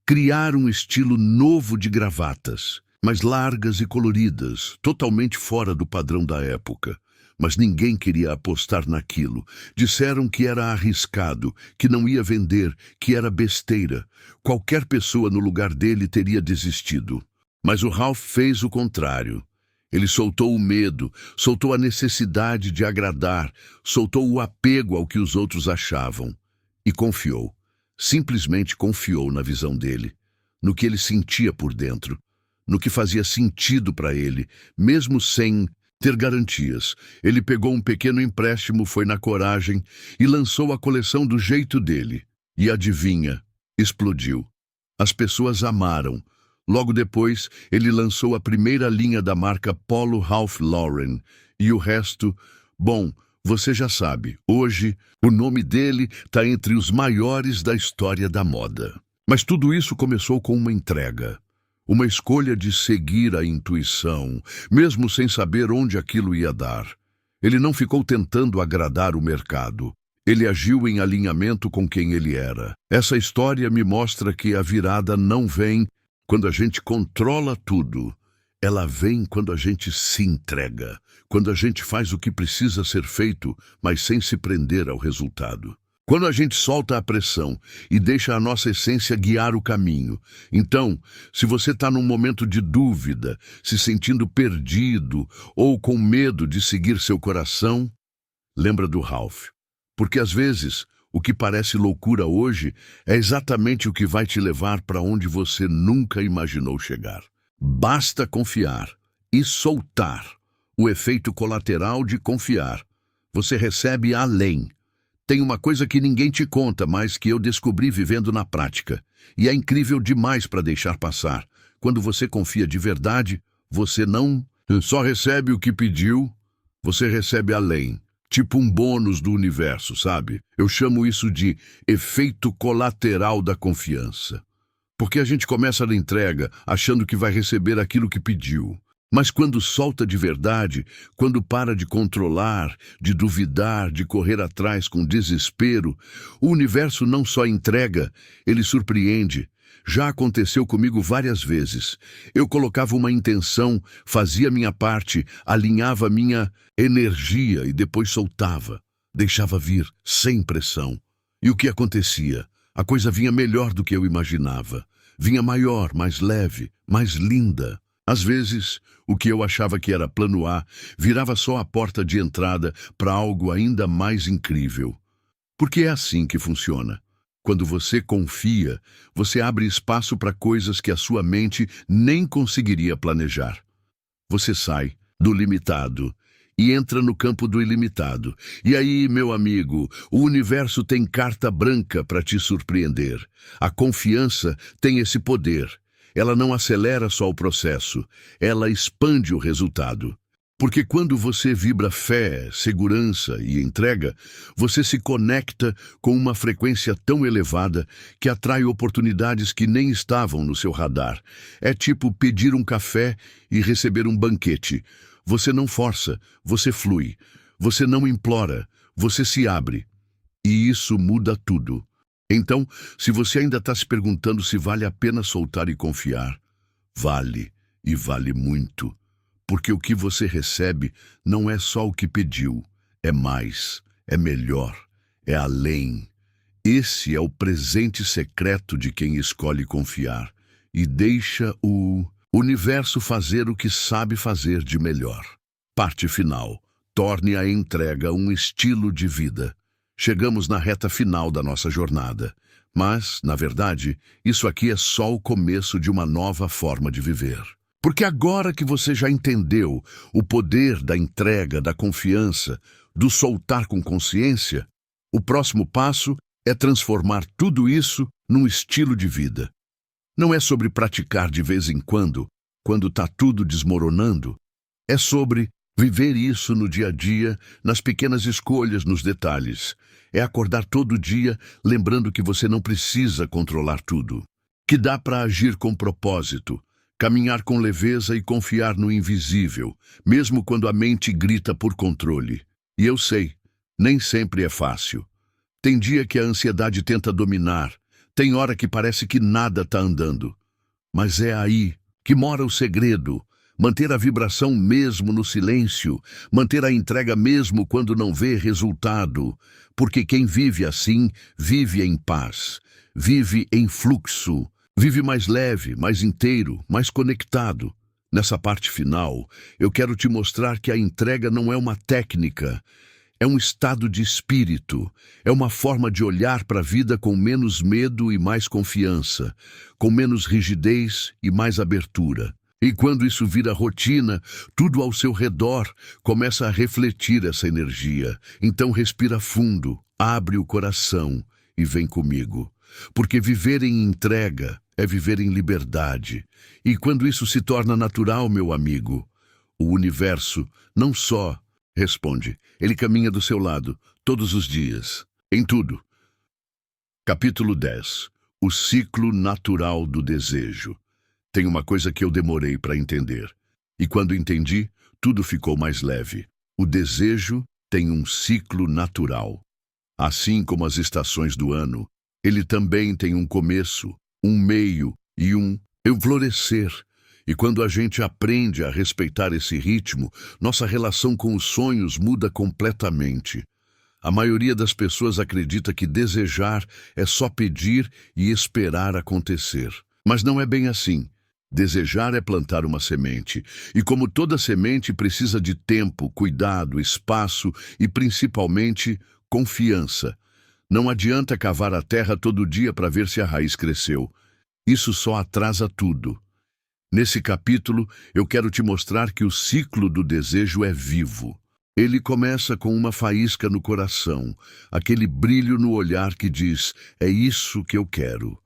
criar um estilo novo de gravatas, mais largas e coloridas, totalmente fora do padrão da época. Mas ninguém queria apostar naquilo. Disseram que era arriscado, que não ia vender, que era besteira. Qualquer pessoa no lugar dele teria desistido. Mas o Ralph fez o contrário. Ele soltou o medo, soltou a necessidade de agradar, soltou o apego ao que os outros achavam. E confiou. Simplesmente confiou na visão dele, no que ele sentia por dentro, no que fazia sentido para ele, mesmo sem ter garantias. Ele pegou um pequeno empréstimo, foi na coragem e lançou a coleção do jeito dele. E adivinha, explodiu. As pessoas amaram. Logo depois, ele lançou a primeira linha da marca Polo Ralph Lauren. E o resto, bom, você já sabe. Hoje, o nome dele está entre os maiores da história da moda. Mas tudo isso começou com uma entrega. Uma escolha de seguir a intuição, mesmo sem saber onde aquilo ia dar. Ele não ficou tentando agradar o mercado. Ele agiu em alinhamento com quem ele era. Essa história me mostra que a virada não vem quando a gente controla tudo. Ela vem quando a gente se entrega, quando a gente faz o que precisa ser feito, mas sem se prender ao resultado. Quando a gente solta a pressão e deixa a nossa essência guiar o caminho. Então, se você está num momento de dúvida, se sentindo perdido ou com medo de seguir seu coração, lembra do Ralph. Porque às vezes, o que parece loucura hoje é exatamente o que vai te levar para onde você nunca imaginou chegar. Basta confiar e soltar. O efeito colateral de confiar. Você recebe além. Tem uma coisa que ninguém te conta, mas que eu descobri vivendo na prática. E é incrível demais para deixar passar. Quando você confia de verdade, você não só recebe o que pediu, você recebe além. Tipo um bônus do universo, sabe? Eu chamo isso de efeito colateral da confiança. Porque a gente começa na entrega achando que vai receber aquilo que pediu. Mas quando solta de verdade, quando para de controlar, de duvidar, de correr atrás com desespero, o universo não só entrega, ele surpreende. Já aconteceu comigo várias vezes. Eu colocava uma intenção, fazia minha parte, alinhava minha energia e depois soltava. Deixava vir, sem pressão. E o que acontecia? A coisa vinha melhor do que eu imaginava. Vinha maior, mais leve, mais linda. Às vezes, o que eu achava que era plano A virava só a porta de entrada para algo ainda mais incrível. Porque é assim que funciona. Quando você confia, você abre espaço para coisas que a sua mente nem conseguiria planejar. Você sai do limitado e entra no campo do ilimitado. E aí, meu amigo, o universo tem carta branca para te surpreender. A confiança tem esse poder. Ela não acelera só o processo, ela expande o resultado. Porque quando você vibra fé, segurança e entrega, você se conecta com uma frequência tão elevada que atrai oportunidades que nem estavam no seu radar. É tipo pedir um café e receber um banquete. Você não força, você flui. Você não implora, você se abre. E isso muda tudo. Então, se você ainda está se perguntando se vale a pena soltar e confiar, vale, e vale muito. Porque o que você recebe não é só o que pediu, é mais, é melhor, é além. Esse é o presente secreto de quem escolhe confiar e deixa o universo fazer o que sabe fazer de melhor. Parte final. Torne a entrega um estilo de vida. Chegamos na reta final da nossa jornada. Mas, na verdade, isso aqui é só o começo de uma nova forma de viver. Porque agora que você já entendeu o poder da entrega, da confiança, do soltar com consciência, o próximo passo é transformar tudo isso num estilo de vida. Não é sobre praticar de vez em quando está tudo desmoronando. É sobre viver isso no dia a dia, nas pequenas escolhas, nos detalhes. É acordar todo dia lembrando que você não precisa controlar tudo. Que dá para agir com propósito, caminhar com leveza e confiar no invisível, mesmo quando a mente grita por controle. E eu sei, nem sempre é fácil. Tem dia que a ansiedade tenta dominar, tem hora que parece que nada está andando. Mas é aí que mora o segredo. Manter a vibração mesmo no silêncio, manter a entrega mesmo quando não vê resultado, porque quem vive assim, vive em paz, vive em fluxo, vive mais leve, mais inteiro, mais conectado. Nessa parte final, eu quero te mostrar que a entrega não é uma técnica, é um estado de espírito, é uma forma de olhar para a vida com menos medo e mais confiança, com menos rigidez e mais abertura. E quando isso vira rotina, tudo ao seu redor começa a refletir essa energia. Então respira fundo, abre o coração e vem comigo. Porque viver em entrega é viver em liberdade. E quando isso se torna natural, meu amigo, o universo não só Responde. Ele caminha do seu lado, todos os dias, em tudo. Capítulo 10. O ciclo natural do desejo. Tem uma coisa que eu demorei para entender. E quando entendi, tudo ficou mais leve. O desejo tem um ciclo natural. Assim como as estações do ano, ele também tem um começo, um meio e um florescer. E quando a gente aprende a respeitar esse ritmo, nossa relação com os sonhos muda completamente. A maioria das pessoas acredita que desejar é só pedir e esperar acontecer. Mas não é bem assim. Desejar é plantar uma semente. E como toda semente precisa de tempo, cuidado, espaço e principalmente confiança. Não adianta cavar a terra todo dia para ver se a raiz cresceu. Isso só atrasa tudo. Nesse capítulo, eu quero te mostrar que o ciclo do desejo é vivo. Ele começa com uma faísca no coração, aquele brilho no olhar que diz, é isso que eu quero.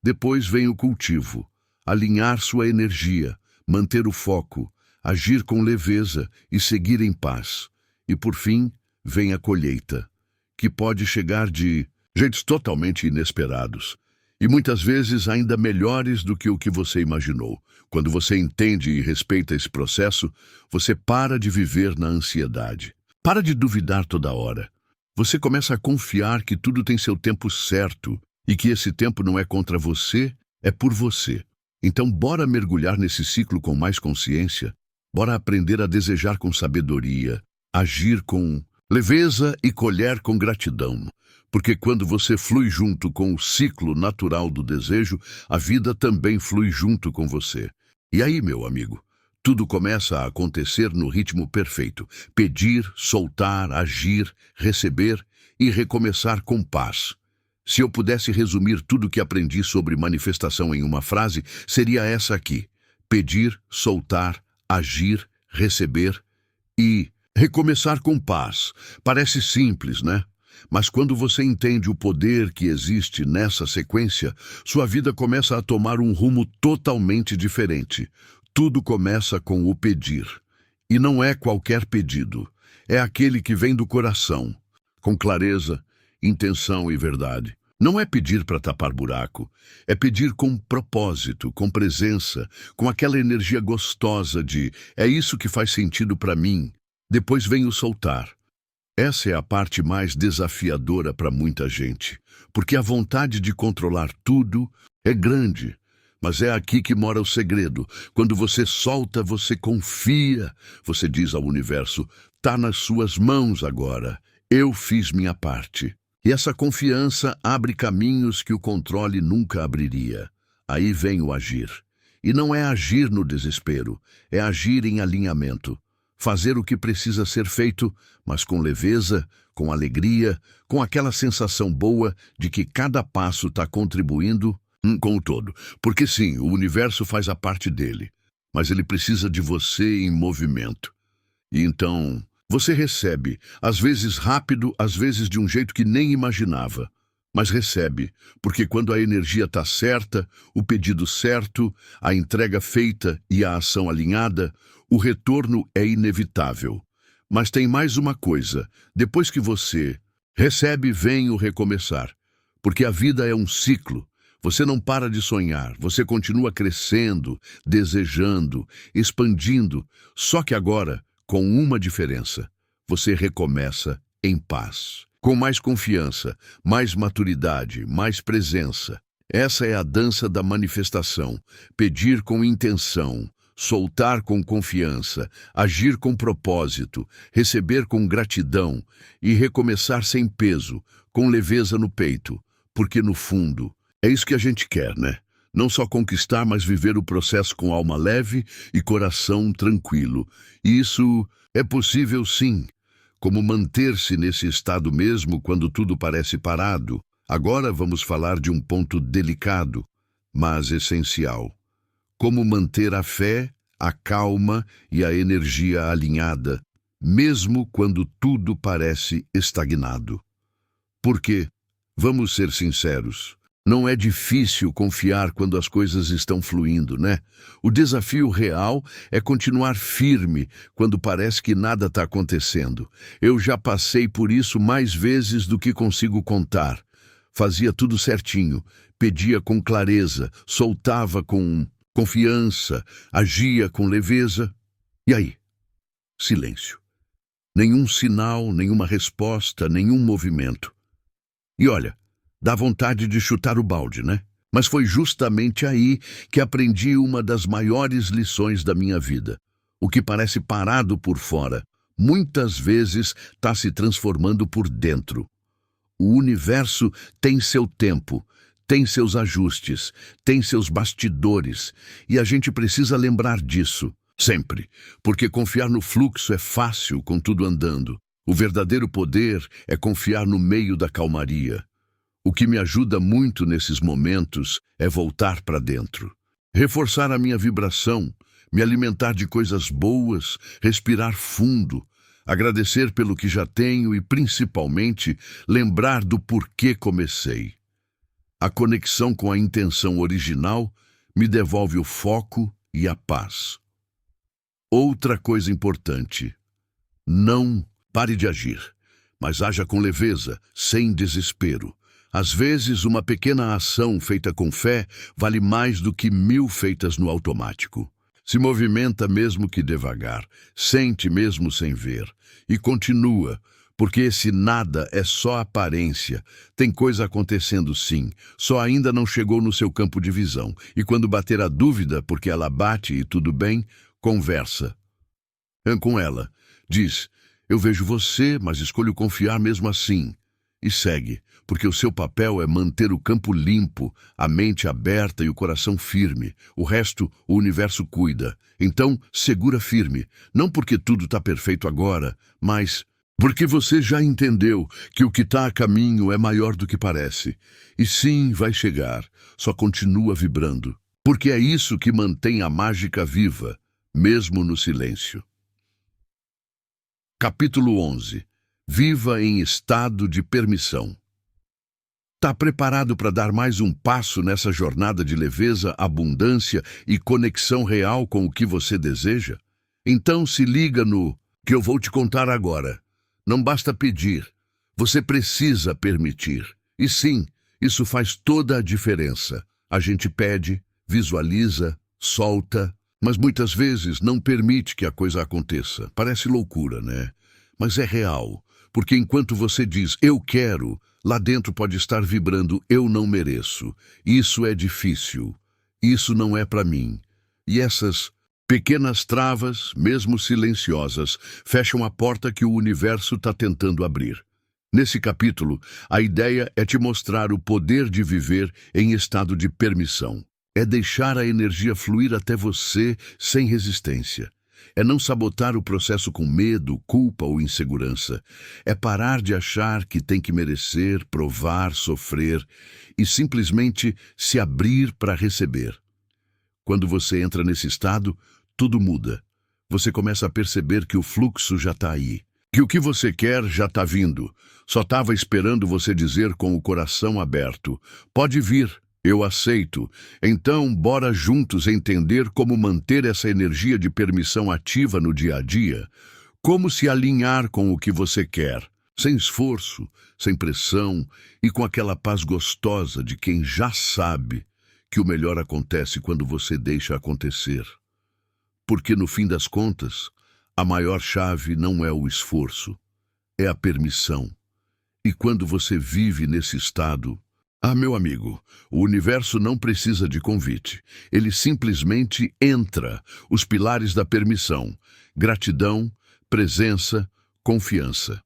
Depois vem o cultivo, alinhar sua energia, manter o foco, agir com leveza e seguir em paz. E por fim, vem a colheita, que pode chegar de jeitos totalmente inesperados. E muitas vezes ainda melhores do que o que você imaginou. Quando você entende e respeita esse processo, você para de viver na ansiedade. Para de duvidar toda hora. Você começa a confiar que tudo tem seu tempo certo e que esse tempo não é contra você, é por você. Então bora mergulhar nesse ciclo com mais consciência. Bora aprender a desejar com sabedoria, agir com leveza e colher com gratidão. Porque quando você flui junto com o ciclo natural do desejo, a vida também flui junto com você. E aí, meu amigo, tudo começa a acontecer no ritmo perfeito. Pedir, soltar, agir, receber e recomeçar com paz. Se eu pudesse resumir tudo que aprendi sobre manifestação em uma frase, seria essa aqui. Pedir, soltar, agir, receber e recomeçar com paz. Parece simples, né? Mas quando você entende o poder que existe nessa sequência, sua vida começa a tomar um rumo totalmente diferente. Tudo começa com o pedir. E não é qualquer pedido. É aquele que vem do coração, com clareza, intenção e verdade. Não é pedir para tapar buraco. É pedir com propósito, com presença, com aquela energia gostosa de é isso que faz sentido para mim. Depois vem o soltar. Essa é a parte mais desafiadora para muita gente, porque a vontade de controlar tudo é grande. Mas é aqui que mora o segredo. Quando você solta, você confia. Você diz ao universo, tá nas suas mãos agora. Eu fiz minha parte. E essa confiança abre caminhos que o controle nunca abriria. Aí vem o agir. E não é agir no desespero, é agir em alinhamento. Fazer o que precisa ser feito, mas com leveza, com alegria, com aquela sensação boa de que cada passo está contribuindo com o todo. Porque sim, o universo faz a parte dele, mas ele precisa de você em movimento. E então, você recebe, às vezes rápido, às vezes de um jeito que nem imaginava. Mas recebe, porque quando a energia está certa, o pedido certo, a entrega feita e a ação alinhada, o retorno é inevitável. Mas tem mais uma coisa, depois que você recebe, vem o recomeçar. Porque a vida é um ciclo. Você não para de sonhar, você continua crescendo, desejando, expandindo. Só que agora, com uma diferença, você recomeça em paz. Com mais confiança, mais maturidade, mais presença. Essa é a dança da manifestação. Pedir com intenção, soltar com confiança, agir com propósito, receber com gratidão e recomeçar sem peso, com leveza no peito. Porque no fundo, é isso que a gente quer, né? Não só conquistar, mas viver o processo com alma leve e coração tranquilo. E isso é possível sim. Como manter-se nesse estado mesmo quando tudo parece parado. Agora vamos falar de um ponto delicado, mas essencial. Como manter a fé, a calma e a energia alinhada, mesmo quando tudo parece estagnado. Porque, vamos ser sinceros, Não é difícil confiar quando as coisas estão fluindo, né? O desafio real é continuar firme quando parece que nada está acontecendo. Eu já passei por isso mais vezes do que consigo contar. Fazia tudo certinho, pedia com clareza, soltava com confiança, agia com leveza. E aí? Silêncio. Nenhum sinal, nenhuma resposta, nenhum movimento. E olha, dá vontade de chutar o balde, né? Mas foi justamente aí que aprendi uma das maiores lições da minha vida. O que parece parado por fora, muitas vezes está se transformando por dentro. O universo tem seu tempo, tem seus ajustes, tem seus bastidores, e a gente precisa lembrar disso, sempre, porque confiar no fluxo é fácil com tudo andando. O verdadeiro poder é confiar no meio da calmaria. O que me ajuda muito nesses momentos é voltar para dentro. Reforçar a minha vibração, me alimentar de coisas boas, respirar fundo, agradecer pelo que já tenho e, principalmente, lembrar do porquê comecei. A conexão com a intenção original me devolve o foco e a paz. Outra coisa importante: não pare de agir, mas haja com leveza, sem desespero. Às vezes, uma pequena ação feita com fé vale mais do que 1000 feitas no automático. Se movimenta mesmo que devagar, sente mesmo sem ver, e continua, porque esse nada é só aparência. Tem coisa acontecendo sim, só ainda não chegou no seu campo de visão. E quando bater a dúvida, porque ela bate e tudo bem, conversa com ela. Diz: eu vejo você, mas escolho confiar mesmo assim. E segue, porque o seu papel é manter o campo limpo, a mente aberta e o coração firme. O resto, o universo cuida. Então, segura firme, não porque tudo está perfeito agora, mas porque você já entendeu que o que está a caminho é maior do que parece. E sim, vai chegar, só continua vibrando, porque é isso que mantém a mágica viva, mesmo no silêncio. Capítulo 11. Viva em estado de permissão. Está preparado para dar mais um passo nessa jornada de leveza, abundância e conexão real com o que você deseja? Então se liga no que eu vou te contar agora. Não basta pedir, você precisa permitir. E sim, isso faz toda a diferença. A gente pede, visualiza, solta, mas muitas vezes não permite que a coisa aconteça. Parece loucura, né? Mas é real. Porque enquanto você diz, eu quero, lá dentro pode estar vibrando, eu não mereço. Isso é difícil. Isso não é para mim. E essas pequenas travas, mesmo silenciosas, fecham a porta que o universo está tentando abrir. Nesse capítulo, a ideia é te mostrar o poder de viver em estado de permissão. É deixar a energia fluir até você sem resistência. É não sabotar o processo com medo, culpa ou insegurança. É parar de achar que tem que merecer, provar, sofrer e simplesmente se abrir para receber. Quando você entra nesse estado, tudo muda. Você começa a perceber que o fluxo já está aí, que o que você quer já está vindo. Só estava esperando você dizer com o coração aberto: pode vir. Eu aceito. Então, bora juntos entender como manter essa energia de permissão ativa no dia a dia. Como se alinhar com o que você quer, sem esforço, sem pressão e com aquela paz gostosa de quem já sabe que o melhor acontece quando você deixa acontecer. Porque, no fim das contas, a maior chave não é o esforço, é a permissão. E quando você vive nesse estado, meu amigo, o universo não precisa de convite. Ele simplesmente entra. Os pilares da permissão: gratidão, presença, confiança.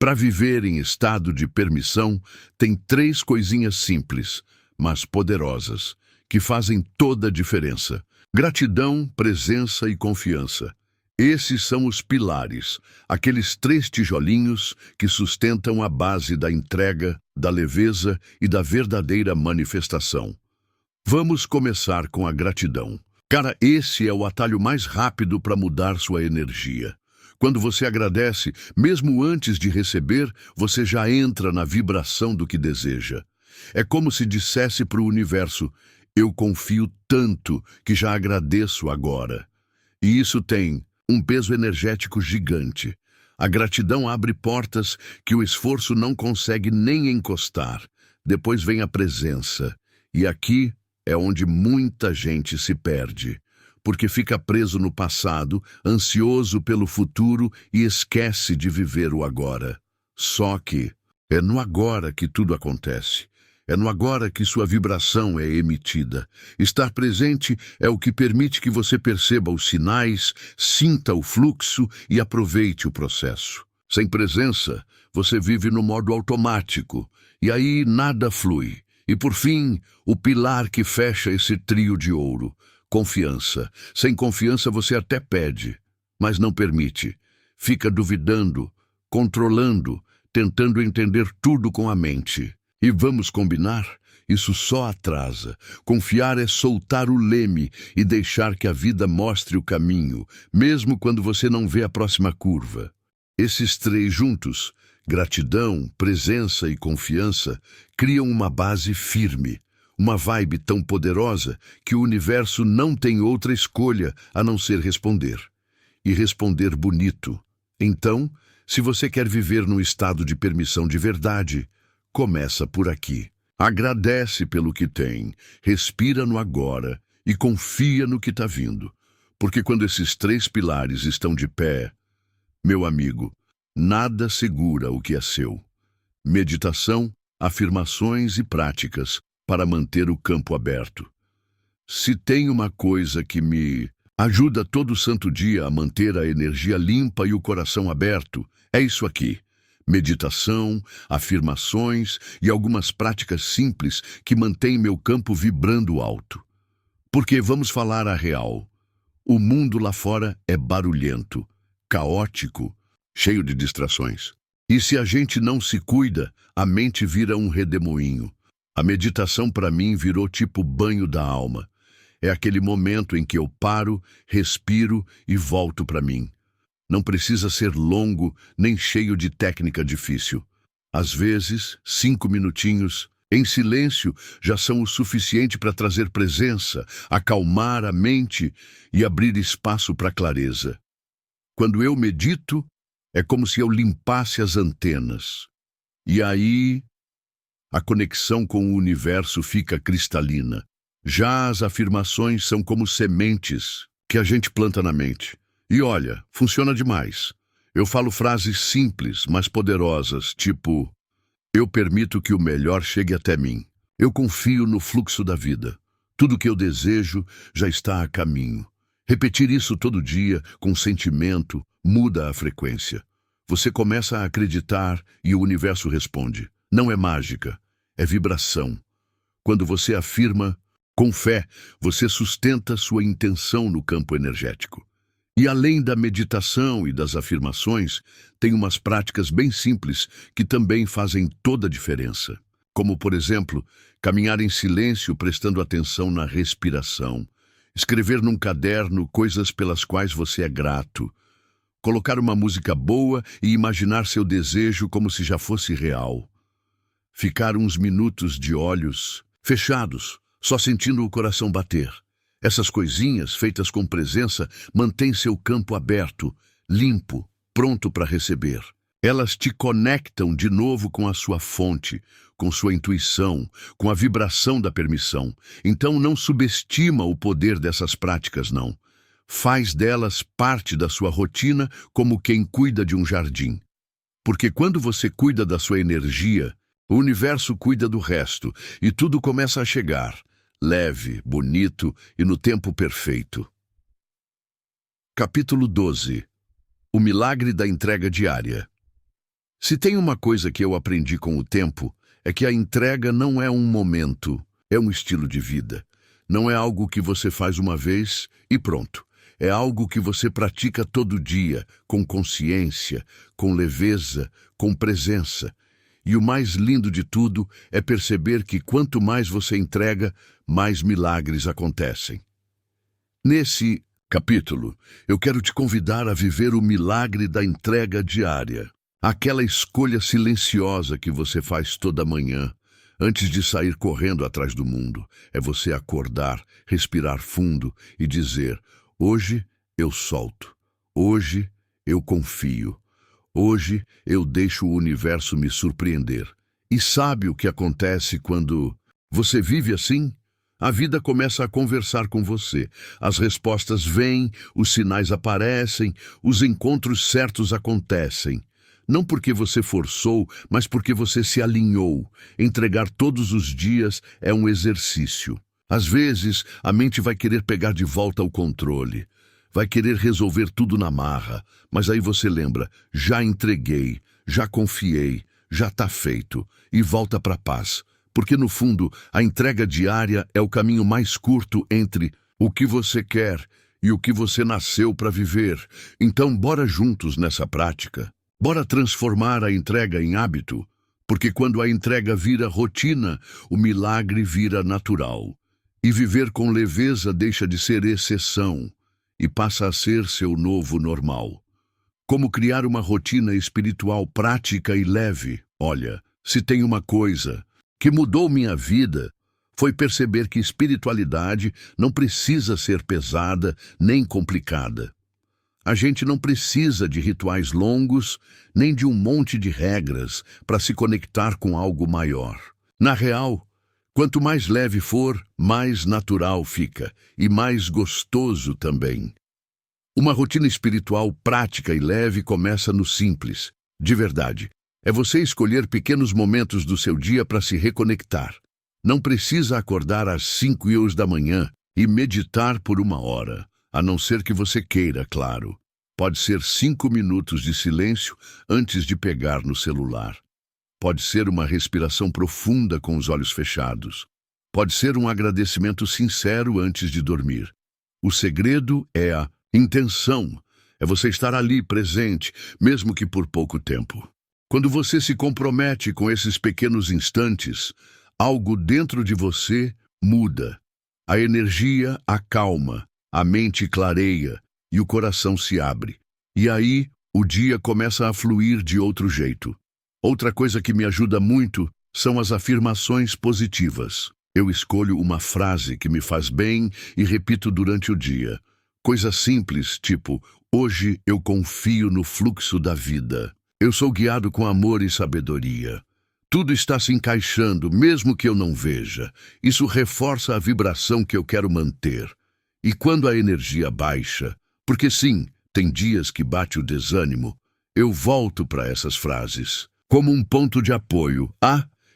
Para viver em estado de permissão, tem 3 coisinhas simples, mas poderosas, que fazem toda a diferença: gratidão, presença e confiança. Esses são os pilares, aqueles 3 tijolinhos que sustentam a base da entrega, da leveza e da verdadeira manifestação. Vamos começar com a gratidão. Cara, esse é o atalho mais rápido para mudar sua energia. Quando você agradece, mesmo antes de receber, você já entra na vibração do que deseja. É como se dissesse para o universo: eu confio tanto que já agradeço agora. E isso tem um peso energético gigante. A gratidão abre portas que o esforço não consegue nem encostar. Depois vem a presença. E aqui é onde muita gente se perde, porque fica preso no passado, ansioso pelo futuro e esquece de viver o agora. Só que é no agora que tudo acontece. É no agora que sua vibração é emitida. Estar presente é o que permite que você perceba os sinais, sinta o fluxo e aproveite o processo. Sem presença, você vive no modo automático, e aí nada flui. E por fim, o pilar que fecha esse trio de ouro: confiança. Sem confiança você até pede, mas não permite. Fica duvidando, controlando, tentando entender tudo com a mente. E vamos combinar? Isso só atrasa. Confiar é soltar o leme e deixar que a vida mostre o caminho, mesmo quando você não vê a próxima curva. Esses três juntos, gratidão, presença e confiança, criam uma base firme, uma vibe tão poderosa que o universo não tem outra escolha a não ser responder. E responder bonito. Então, se você quer viver num estado de permissão de verdade, começa por aqui. Agradece pelo que tem, respira no agora e confia no que está vindo. Porque quando esses três pilares estão de pé, meu amigo, nada segura o que é seu. Meditação, afirmações e práticas para manter o campo aberto. Se tem uma coisa que me ajuda todo santo dia a manter a energia limpa e o coração aberto, é isso aqui. Meditação, afirmações e algumas práticas simples que mantêm meu campo vibrando alto. Porque vamos falar a real. O mundo lá fora é barulhento, caótico, cheio de distrações. E se a gente não se cuida, a mente vira um redemoinho. A meditação para mim virou tipo banho da alma. É aquele momento em que eu paro, respiro e volto para mim. Não precisa ser longo, nem cheio de técnica difícil. Às vezes, 5 minutinhos, em silêncio, já são o suficiente para trazer presença, acalmar a mente e abrir espaço para clareza. Quando eu medito, é como se eu limpasse as antenas. E aí, a conexão com o universo fica cristalina. Já as afirmações são como sementes que a gente planta na mente. E olha, funciona demais. Eu falo frases simples, mas poderosas, tipo: eu permito que o melhor chegue até mim. Eu confio no fluxo da vida. Tudo que eu desejo já está a caminho. Repetir isso todo dia, com sentimento, muda a frequência. Você começa a acreditar e o universo responde. Não é mágica, é vibração. Quando você afirma, com fé, você sustenta sua intenção no campo energético. E além da meditação e das afirmações, tem umas práticas bem simples que também fazem toda a diferença. Como, por exemplo, caminhar em silêncio prestando atenção na respiração, escrever num caderno coisas pelas quais você é grato, colocar uma música boa e imaginar seu desejo como se já fosse real. Ficar uns minutos de olhos fechados, só sentindo o coração bater. Essas coisinhas, feitas com presença, mantêm seu campo aberto, limpo, pronto para receber. Elas te conectam de novo com a sua fonte, com sua intuição, com a vibração da permissão. Então não subestima o poder dessas práticas, não. Faz delas parte da sua rotina como quem cuida de um jardim. Porque quando você cuida da sua energia, o universo cuida do resto e tudo começa a chegar. Leve, bonito e no tempo perfeito. Capítulo 12. O milagre da entrega diária. Se tem uma coisa que eu aprendi com o tempo, é que a entrega não é um momento, é um estilo de vida. Não é algo que você faz uma vez e pronto. É algo que você pratica todo dia, com consciência, com leveza, com presença. E o mais lindo de tudo é perceber que quanto mais você entrega, mais milagres acontecem. Nesse capítulo, eu quero te convidar a viver o milagre da entrega diária. Aquela escolha silenciosa que você faz toda manhã, Antes de sair correndo atrás do mundo, é você acordar, respirar fundo e dizer: hoje eu solto, hoje eu confio, hoje eu deixo o universo me surpreender. E sabe o que acontece quando você vive assim? A vida começa a conversar com você. As respostas vêm, os sinais aparecem, os encontros certos acontecem. Não porque você forçou, mas porque você se alinhou. Entregar todos os dias é um exercício. Às vezes, a mente vai querer pegar de volta o controle. Vai querer resolver tudo na marra. Mas aí você lembra: já entreguei, já confiei, já está feito. E volta para a paz. Porque, no fundo, a entrega diária é o caminho mais curto entre o que você quer e o que você nasceu para viver. Então, bora juntos nessa prática. Bora transformar a entrega em hábito. Porque quando a entrega vira rotina, o milagre vira natural. E viver com leveza deixa de ser exceção e passa a ser seu novo normal. Como criar uma rotina espiritual prática e leve? Olha, se tem uma coisa que mudou minha vida, foi perceber que espiritualidade não precisa ser pesada nem complicada. A gente não precisa de rituais longos, nem de um monte de regras para se conectar com algo maior. Na real, quanto mais leve for, mais natural fica e mais gostoso também. Uma rotina espiritual prática e leve começa no simples, de verdade. É você escolher pequenos momentos do seu dia para se reconectar. Não precisa acordar às 5 da manhã e meditar por 1 hora, a não ser que você queira, claro. Pode ser 5 minutos de silêncio antes de pegar no celular. Pode ser uma respiração profunda com os olhos fechados. Pode ser um agradecimento sincero antes de dormir. O segredo é a intenção. É você estar ali presente, mesmo que por pouco tempo. Quando você se compromete com esses pequenos instantes, algo dentro de você muda. A energia acalma, a mente clareia e o coração se abre. E aí, o dia começa a fluir de outro jeito. Outra coisa que me ajuda muito são as afirmações positivas. Eu escolho uma frase que me faz bem e repito durante o dia. Coisas simples, tipo: hoje eu confio no fluxo da vida. Eu sou guiado com amor e sabedoria. Tudo está se encaixando, mesmo que eu não veja. Isso reforça a vibração que eu quero manter. E quando a energia baixa, porque sim, tem dias que bate o desânimo, eu volto para essas frases, como um ponto de apoio.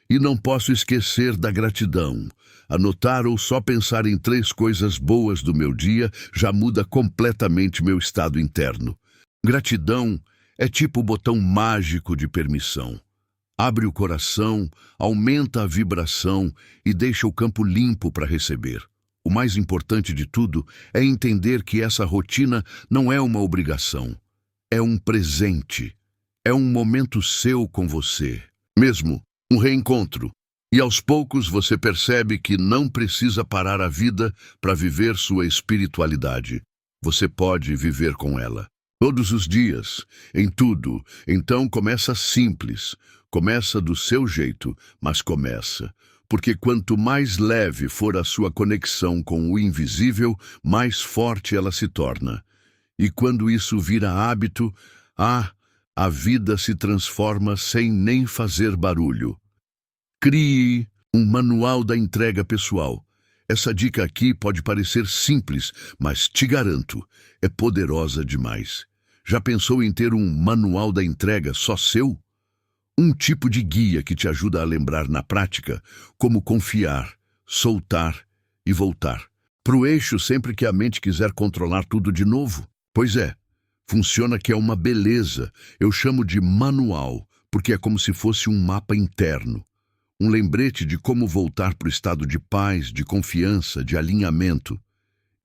E não posso esquecer da gratidão. Anotar ou só pensar em 3 coisas boas do meu dia já muda completamente meu estado interno. Gratidão é tipo o botão mágico de permissão. Abre o coração, aumenta a vibração e deixa o campo limpo para receber. O mais importante de tudo é entender que essa rotina não é uma obrigação. É um presente. É um momento seu com você. Mesmo um reencontro. E aos poucos você percebe que não precisa parar a vida para viver sua espiritualidade. Você pode viver com ela. Todos os dias, em tudo. Então começa simples, começa do seu jeito, mas começa. Porque quanto mais leve for a sua conexão com o invisível, mais forte ela se torna. E quando isso vira hábito, a vida se transforma sem nem fazer barulho. Crie um manual da entrega pessoal. Essa dica aqui pode parecer simples, mas te garanto, é poderosa demais. Já pensou em ter um manual da entrega só seu? Um tipo de guia que te ajuda a lembrar na prática como confiar, soltar e voltar pro eixo sempre que a mente quiser controlar tudo de novo. Pois é, funciona que é uma beleza. Eu chamo de manual, porque é como se fosse um mapa interno. Um lembrete de como voltar para o estado de paz, de confiança, de alinhamento.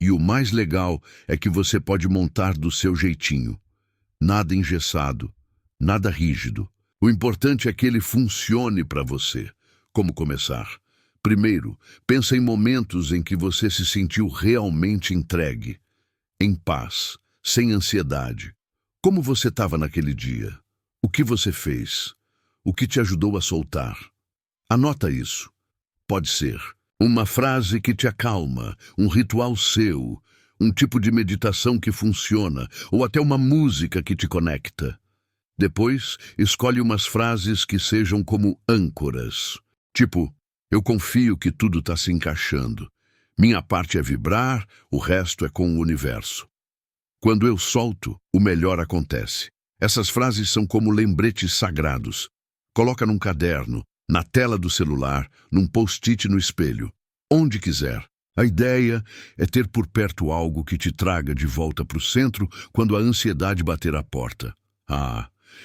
E o mais legal é que você pode montar do seu jeitinho. Nada engessado, nada rígido. O importante é que ele funcione para você. Como começar? Primeiro, pensa em momentos em que você se sentiu realmente entregue, em paz, sem ansiedade. Como você estava naquele dia? O que você fez? O que te ajudou a soltar? Anota isso. Pode ser uma frase que te acalma, um ritual seu, um tipo de meditação que funciona, ou até uma música que te conecta. Depois, escolhe umas frases que sejam como âncoras. Tipo, eu confio que tudo está se encaixando. Minha parte é vibrar, o resto é com o universo. Quando eu solto, o melhor acontece. Essas frases são como lembretes sagrados. Coloca num caderno, na tela do celular, num post-it no espelho, onde quiser. A ideia é ter por perto algo que te traga de volta para o centro quando a ansiedade bater à porta.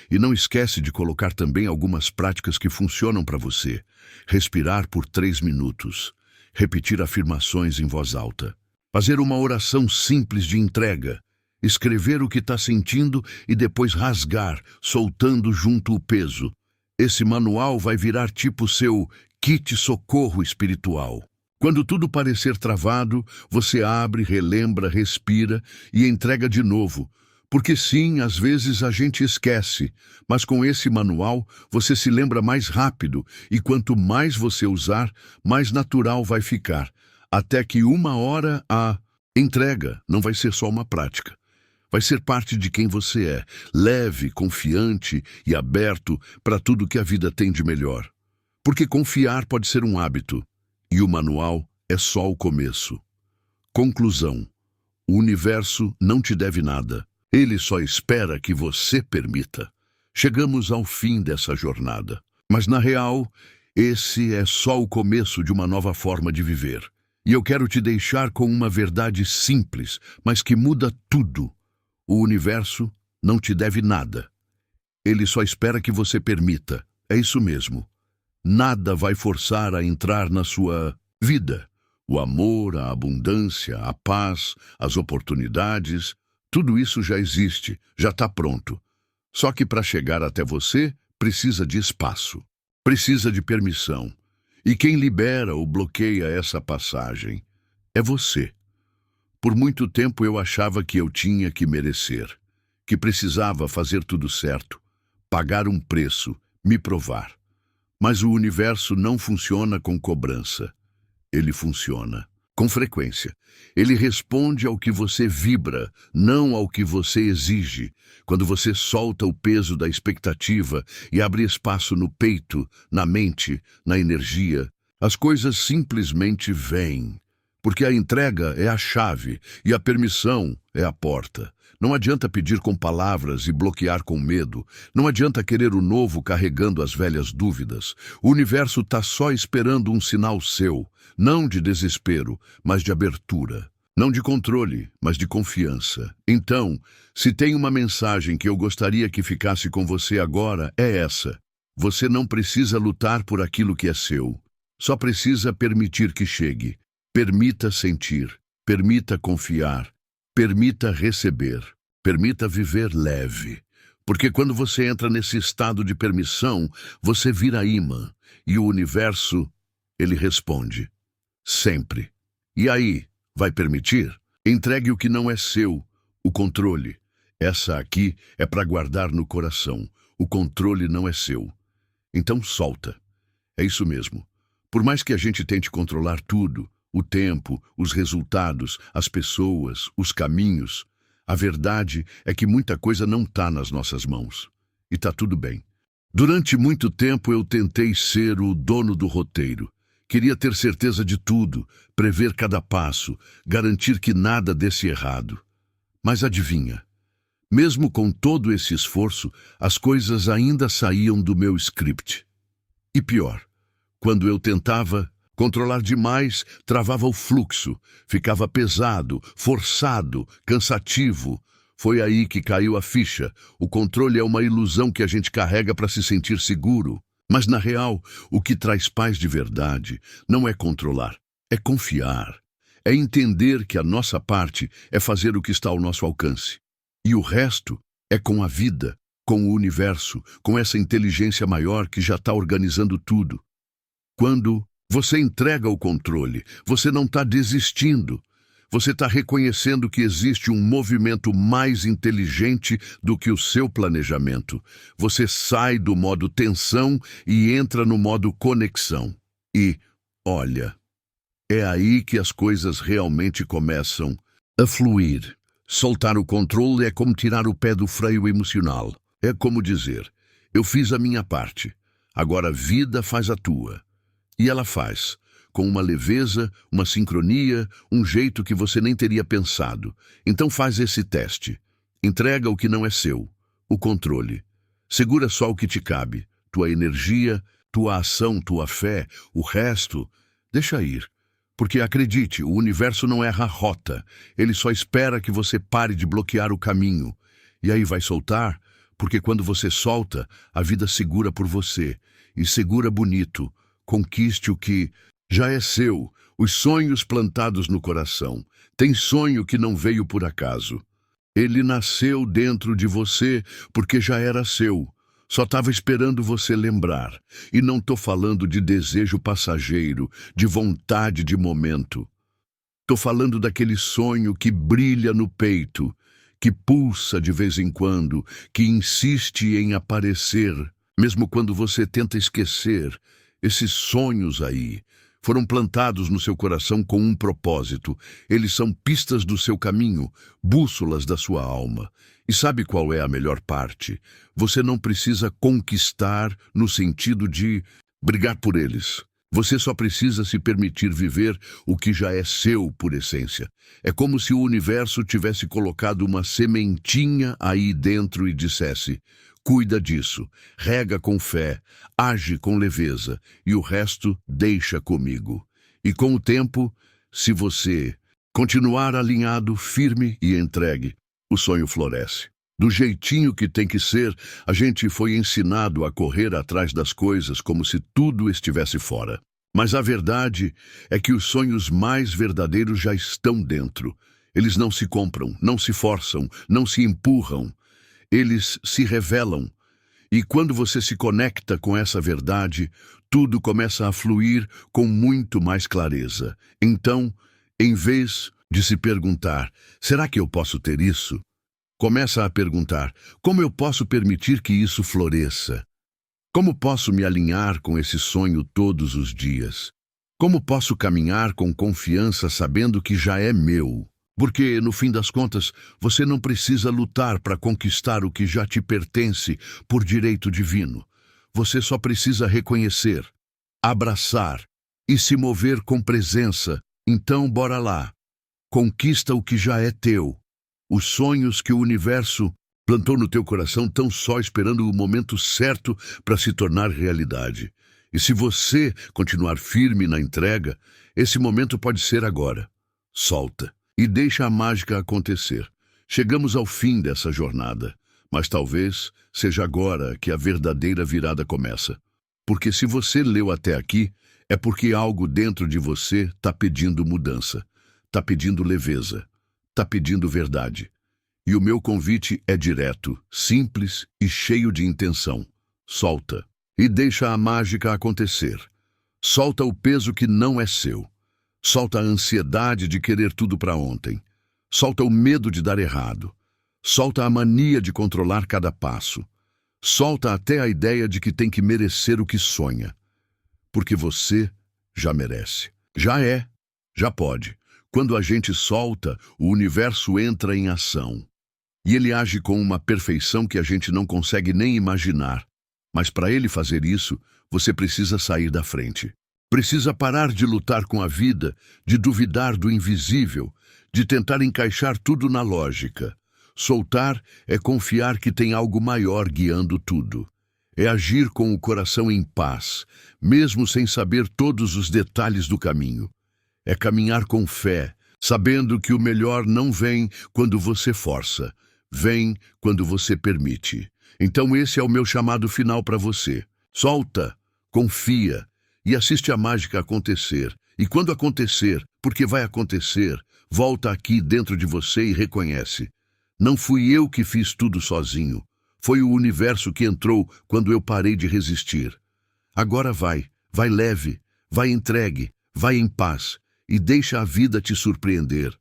E não esquece de colocar também algumas práticas que funcionam para você. Respirar por 3 minutos. Repetir afirmações em voz alta. Fazer uma oração simples de entrega. Escrever o que está sentindo e depois rasgar, soltando junto o peso. Esse manual vai virar tipo seu kit socorro espiritual. Quando tudo parecer travado, você abre, relembra, respira e entrega de novo. Porque sim, às vezes a gente esquece, mas com esse manual você se lembra mais rápido e quanto mais você usar, mais natural vai ficar. Até que uma hora a entrega não vai ser só uma prática. Vai ser parte de quem você é, leve, confiante e aberto para tudo que a vida tem de melhor. Porque confiar pode ser um hábito, e o manual é só o começo. Conclusão: o universo não te deve nada. Ele só espera que você permita. Chegamos ao fim dessa jornada. Mas, na real, esse é só o começo de uma nova forma de viver. E eu quero te deixar com uma verdade simples, mas que muda tudo. O universo não te deve nada. Ele só espera que você permita. É isso mesmo. Nada vai forçar a entrar na sua vida. O amor, a abundância, a paz, as oportunidades, tudo isso já existe, já está pronto. Só que para chegar até você, precisa de espaço, precisa de permissão. E quem libera ou bloqueia essa passagem é você. Por muito tempo eu achava que eu tinha que merecer, que precisava fazer tudo certo, pagar um preço, me provar. Mas o universo não funciona com cobrança. Ele funciona com frequência. Ele responde ao que você vibra, não ao que você exige. Quando você solta o peso da expectativa e abre espaço no peito, na mente, na energia, as coisas simplesmente vêm. Porque a entrega é a chave e a permissão é a porta. Não adianta pedir com palavras e bloquear com medo. Não adianta querer o novo carregando as velhas dúvidas. O universo está só esperando um sinal seu, não de desespero, mas de abertura. Não de controle, mas de confiança. Então, se tem uma mensagem que eu gostaria que ficasse com você agora, é essa. Você não precisa lutar por aquilo que é seu. Só precisa permitir que chegue. Permita sentir, permita confiar, permita receber, permita viver leve. Porque quando você entra nesse estado de permissão, você vira imã. E o universo, ele responde. Sempre. E aí, vai permitir? Entregue o que não é seu, o controle. Essa aqui é para guardar no coração. O controle não é seu. Então solta. É isso mesmo. Por mais que a gente tente controlar tudo, o tempo, os resultados, as pessoas, os caminhos, a verdade é que muita coisa não está nas nossas mãos. E está tudo bem. Durante muito tempo eu tentei ser o dono do roteiro. Queria ter certeza de tudo, prever cada passo, garantir que nada desse errado. Mas adivinha? Mesmo com todo esse esforço, as coisas ainda saíam do meu script. E pior, quando eu tentava controlar demais, travava o fluxo, ficava pesado, forçado, cansativo. Foi aí que caiu a ficha. O controle é uma ilusão que a gente carrega para se sentir seguro. Mas, na real, o que traz paz de verdade não é controlar, é confiar. É entender que a nossa parte é fazer o que está ao nosso alcance. E o resto é com a vida, com o universo, com essa inteligência maior que já está organizando tudo. Quando você entrega o controle, você não está desistindo. Você está reconhecendo que existe um movimento mais inteligente do que o seu planejamento. Você sai do modo tensão e entra no modo conexão. E, olha, é aí que as coisas realmente começam a fluir. Soltar o controle é como tirar o pé do freio emocional. É como dizer, eu fiz a minha parte, agora a vida faz a tua. E ela faz, com uma leveza, uma sincronia, um jeito que você nem teria pensado. Então faz esse teste. Entrega o que não é seu, o controle. Segura só o que te cabe, tua energia, tua ação, tua fé, o resto, deixa ir. Porque acredite, o universo não erra a rota, ele só espera que você pare de bloquear o caminho. E aí vai soltar, porque quando você solta, a vida segura por você. E segura bonito, conquiste o que já é seu, os sonhos plantados no coração. Tem sonho que não veio por acaso. Ele nasceu dentro de você porque já era seu. Só estava esperando você lembrar. E não estou falando de desejo passageiro, de vontade de momento. Estou falando daquele sonho que brilha no peito, que pulsa de vez em quando, que insiste em aparecer, mesmo quando você tenta esquecer. Esses sonhos aí foram plantados no seu coração com um propósito. Eles são pistas do seu caminho, bússolas da sua alma. E sabe qual é a melhor parte? Você não precisa conquistar no sentido de brigar por eles. Você só precisa se permitir viver o que já é seu por essência. É como se o universo tivesse colocado uma sementinha aí dentro e dissesse: cuida disso, rega com fé, age com leveza, e o resto deixa comigo. E com o tempo, se você continuar alinhado, firme e entregue, o sonho floresce. Do jeitinho que tem que ser, a gente foi ensinado a correr atrás das coisas como se tudo estivesse fora. Mas a verdade é que os sonhos mais verdadeiros já estão dentro. Eles não se compram, não se forçam, não se empurram. Eles se revelam. E quando você se conecta com essa verdade, tudo começa a fluir com muito mais clareza. Então, em vez de se perguntar, será que eu posso ter isso? Começa a perguntar, como eu posso permitir que isso floresça? Como posso me alinhar com esse sonho todos os dias? Como posso caminhar com confiança sabendo que já é meu? Porque, no fim das contas, você não precisa lutar para conquistar o que já te pertence por direito divino. Você só precisa reconhecer, abraçar e se mover com presença. Então, bora lá. Conquista o que já é teu. Os sonhos que o universo plantou no teu coração estão só esperando o momento certo para se tornar realidade. E se você continuar firme na entrega, esse momento pode ser agora. Solta. E deixa a mágica acontecer. Chegamos ao fim dessa jornada, mas talvez seja agora que a verdadeira virada começa. Porque se você leu até aqui, é porque algo dentro de você está pedindo mudança, está pedindo leveza, está pedindo verdade. E o meu convite é direto, simples e cheio de intenção. Solta e deixa a mágica acontecer. Solta o peso que não é seu. Solta a ansiedade de querer tudo para ontem. Solta o medo de dar errado. Solta a mania de controlar cada passo. Solta até a ideia de que tem que merecer o que sonha. Porque você já merece. Já é, já pode. Quando a gente solta, o universo entra em ação. E ele age com uma perfeição que a gente não consegue nem imaginar. Mas para ele fazer isso, você precisa sair da frente. Precisa parar de lutar com a vida, de duvidar do invisível, de tentar encaixar tudo na lógica. Soltar é confiar que tem algo maior guiando tudo. É agir com o coração em paz, mesmo sem saber todos os detalhes do caminho. É caminhar com fé, sabendo que o melhor não vem quando você força, vem quando você permite. Então esse é o meu chamado final para você. Solta, confia e assiste a mágica acontecer. E quando acontecer, porque vai acontecer, volta aqui dentro de você e reconhece. Não fui eu que fiz tudo sozinho. Foi o universo que entrou quando eu parei de resistir. Agora vai leve, vai entregue, vai em paz e deixa a vida te surpreender.